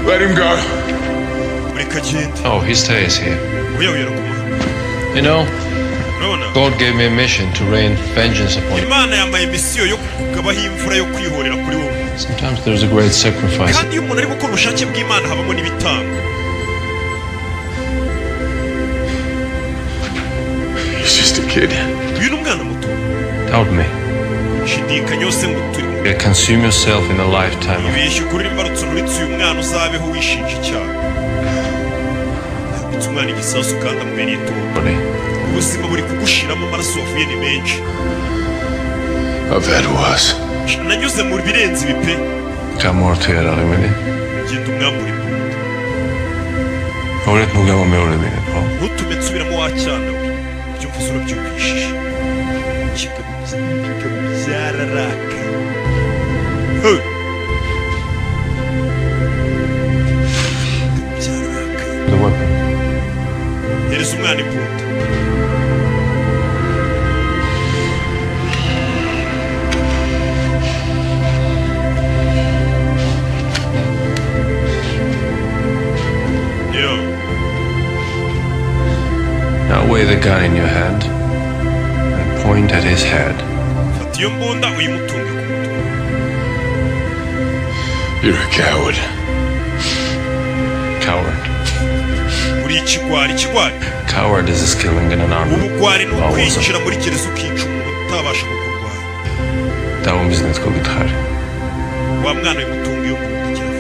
Let him go. Mureka agende. Oh, he stays here. Oya oya ruguma. You know, Urabona? God gave me a mission to rain vengeance upon you. Imana yambaye misiyo yo kukugabaho imvura yo kwihorera kuri wowe. Sometimes there's a great sacrifice. Kandi iyo umuntu ari gukora ubushake bw'Imana habamo n'ibitambo. He's just a kid. Uyu ni umwana muto. Doubt me. Shidikanya yose ngo turi mu You consume yourself in a lifetime of ibeshya ukuri imbarutso nuritse uyu mwana uzabeho wishinja icyaha. Habitse umwana igisasu kandi amubereye itungo. body. Ubuzima buri kugushiramo amaraso wavuye ni menshi. I've had worse. Nanyuze mu birenze ibi pe. Kamortera rimini. Genda umwambure imbunda. Oret mugabo meore bine po. Ntutume nsubiramo wacyana we. Ibyo mvuze urabyumvishije. Kigabo byararakaye. Hey! Byararakaye. The weapon. Hereza umwana imbunda. Yo. Now weigh the gun in your hand and point at his head. Fata iyo mbunda uyimutunge ku mutwe. You're a coward. Coward. Uri ikigwari, ikigwari. Coward is killing in an army. Ubugwari ni Bawoza. ukwinjira muri gereza ukica umuntu utabasha kukurwanya. Darum ist nicht gut gitari. Wa mwana uyimutunge iyo mbunda cyane.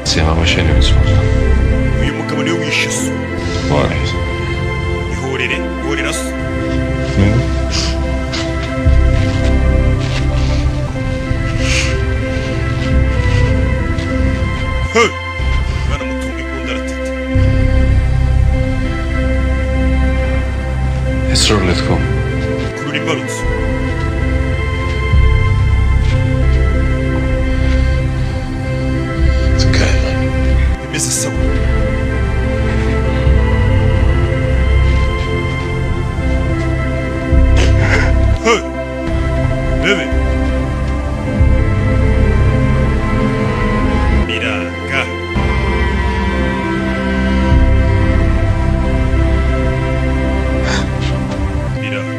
Siamo машине висвоza. Uyu mugabo niwe wishe so. Why? Ihorere, ihorera so. Hey! Baramutunga imbunda aratete. It's Rurletko. Kurura imbarutso. It's okay. Bimeze sawa. Hey! Bebe. Biranga. Biranga.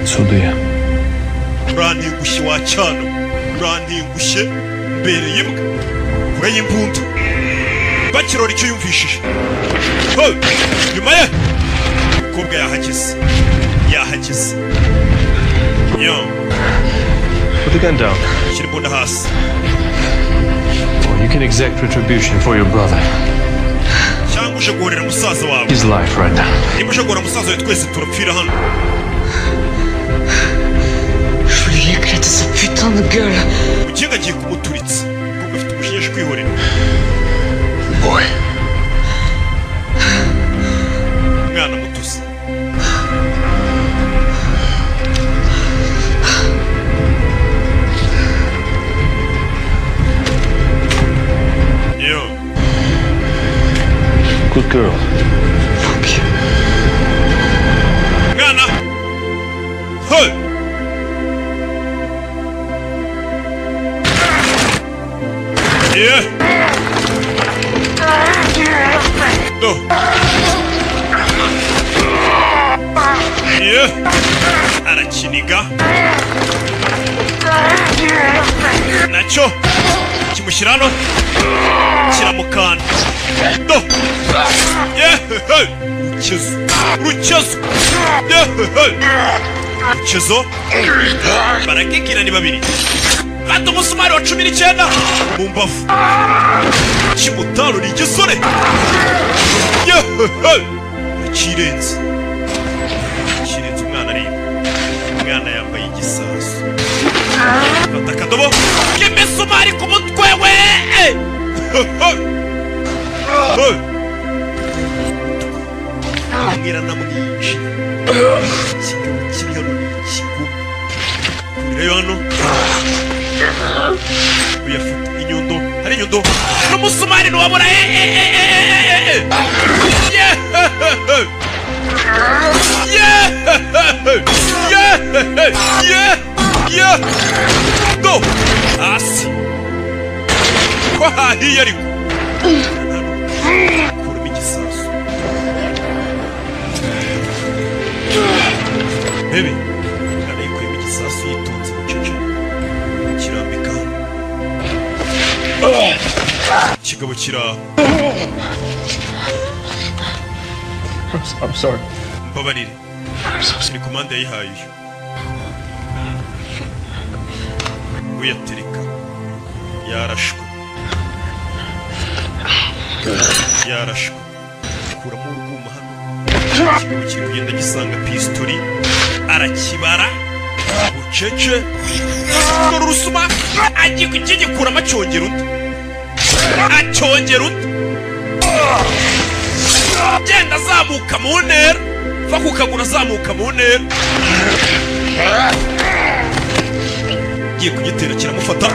Sudiye. Urantengushye wa cyana. Urantengushye mbereye imbwa. Kuraye imbunda. Bakirora icyo yumvishije. Hey! Nyuma ye! Umukobwa yahageze. Yahageze. Yo. Put the gun down. Shyira imbunda hasi. Or you can exact retribution for your brother. Cyangwa uje guhorera musaza wawe. His life right now. Niba uje guhorera musaza wawe twese turapfira hano. Je vais lui éclater sa putain de gueule. Ukinga agiye kumuturitsa. Kuko afite umujinya kwihorera. Boy. Umwana mutozi. Yo. Good girl. Mwana. Hey. Yeah. No. arakiniga nacyo kimushyira hano kiramukanda do urukezo barakikina ni babiri kandi umusumari wa 19 mu mbavu kimutarura igisore kirenze umwana areba umwana yambaye igisasu fata akadobo k'imisumari ku mutwe we amwira namwinshi ikigabo kiri hano ni ikigo kurirayo hano uyafata inyundo hari inyundo n'umusumari ntiwabura do hasi ko hahiye ariko kuruma igisasu bebe umwana yikuyemo igisasu yitonze bucece kirambika ikigabo kiraho I'm sorry. mbabarire ni komande yayihaye uyu uyatereka yarashwe kuramo urwuma hano ikigabo kiri kugenda gisanga pistori arakibara bucece dore urusuma agikuramo acyongera undi genda azamuka mu ntera va ku kaguru azamuka mu ntera giye kugitera kiramufata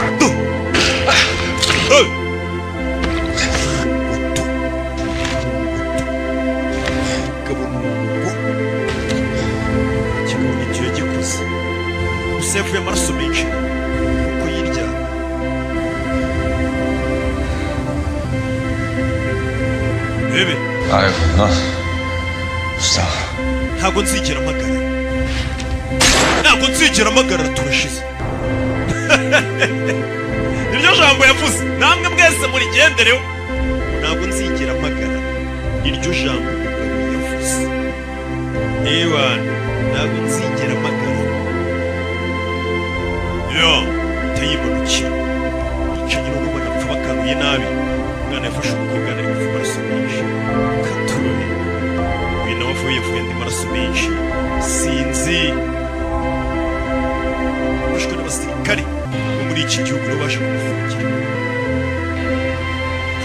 kigabo nicyo yagikoze usevuye amaraso menshi kuko yirya bebe ntabwo nzigera mpagarara turashize iryo jambo yavuze namwe mwese murigendereho ntabwo nzigera mpagarara iryo jambo yavuze ntabwo nzigera mpagarara tayimanukira yicaye n'ubona apfa bakanuye nabi umwana yafashe umukobwa ari gupfa amaraso menshi katurore uyu nawe avuye andi maraso menshi sinzi bashwe n'abasirikare bo muri iki gihugu nibo baje kumufungira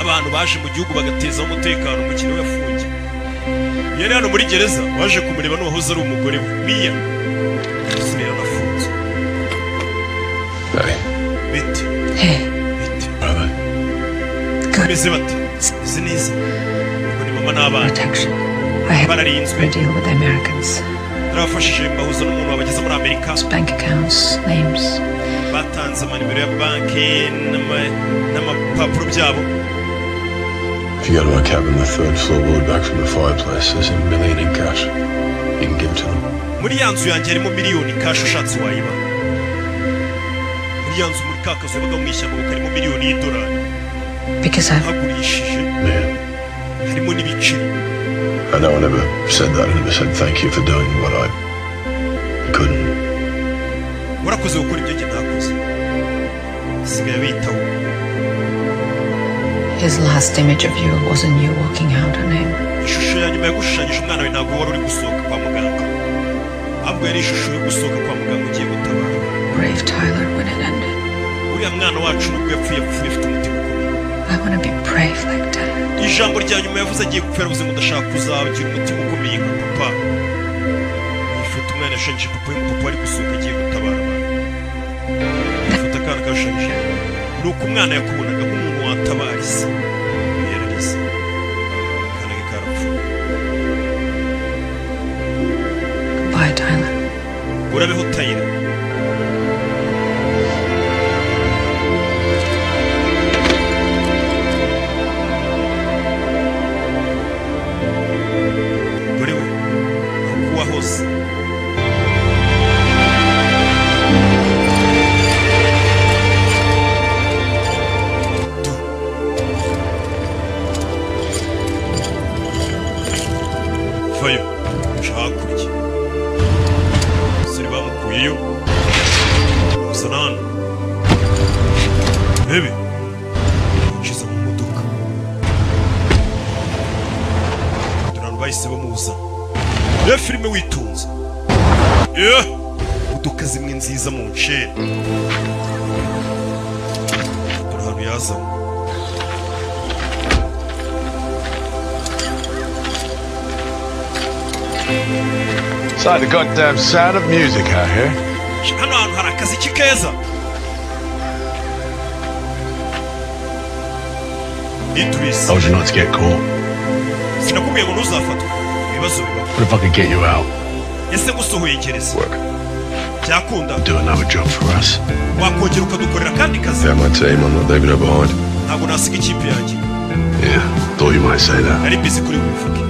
abantu baje mu gihugu bagatezaho umutekano umukino we yafungiye yari hano muri gereza waje kumureba n'uwahoze ari umugore we Mia umusore yaranafunze bite bimeze bate izi neza ngo ni mama n'abana bararinzwe narabafashije mbahuza n'umuntu wabageze muri Amerika batanze amanimero ya banki n'amapapuro byabo. If you go to my cabin, the third floor wall back from the fireplace, there's $1 million in cash. You can give it to them. Muri ya nzu yanjye harimo miliyoni cash ushatse wayiba. Muri ya nzu muri ka kazu yabaga mu ishyamba karimo miliyoni y'idolari. Hagurishije. Harimo n'ibiceri. I know I never said that. I never said thank you for doing what I couldn't. Warakoze gukora ibyo njye ntakoze. Sigaye bitaho. His last image of you wasn't you walking out on him. Ishusho ya nyuma yagushushanyije umwana we ntabwo wari uri gusohoka kwa muganga. Ahubwo yari ishusho yo gusohoka kwa muganga ugiye gutabara. Brave Tyler when it ended. Uriya mwana wacu nubwo yapfuye afite umutima ukomeye. I want to be brave like Tyler. Ijambo rya nyuma yavuze agiye gupfira ubuzima udashaka kuzagira umutima ukomeye nka papa. Ifoto umwana yashushanyije papa we papa ari gusohoka agiye gutabara abantu. Ifoto akana kashushanyije. Ni uko umwana yakubonaga nk'umuntu watabariza. Yararize. Akana ke karapfuye. Goodbye, Tyler. Urabeho Tyler. Gore we, uko wahoze vayo uca hakurya umusore bamukuyeyo uzana hano urebe uciza mu modoka abantu bahise bamuzana iyo filime witunze imodoka zimwe nziza mu nceri dore ahantu yazamo It's like the goddamn sound of music out here. hano hantu hari akaziki keza Idris Told you not to get caught. sinakubwiye ngo ntuzafatwe ibibazo bibaho What if I could get you out? ese gusohoye gereza Work. byakunda Do another job for us. wakongera ukadukorera kandi kazi Yeah, my team, I'm not leaving her behind. ntabwo nasiga ikipe yanjye Yeah, thought you might say that. nari bizi kuri buvuge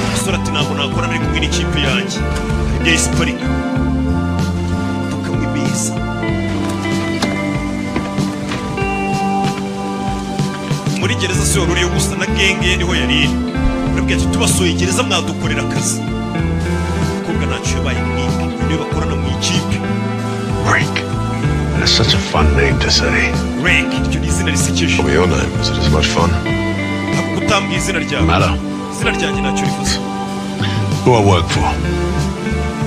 umusore ati ntabwo nakora nari kumwe n'ikipe yanjye hari isiparika tukamwe meza muri gereza si wari uriyo gusa na genge niho yari iri urabwira ati tubasohoye gereza mwadukorera akazi umukobwa ntacyo yabaye mwike niyo bakorana mu ikipe Rick. That's such a fun name to say. Rick iryo ni izina risekeje What was your name? Was it as much fun? ntabwo utambwiye izina ryawe Matter. izina ryanjye ntacyo rivuze Who I work for?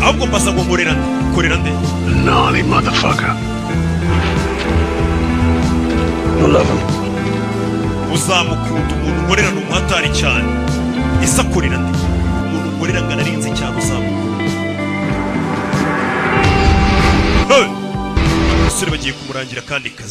ahubwo mbaza ngo nkorera nde ukorera nde Gnarly motherfucker. You'll love him. uzamukunda umuntu nkorera ni umuhatari cyane ese akorera nde umuntu nkorera ngo anarinze cyane uzamukunda abasore bagiye kumurangira kandi kazi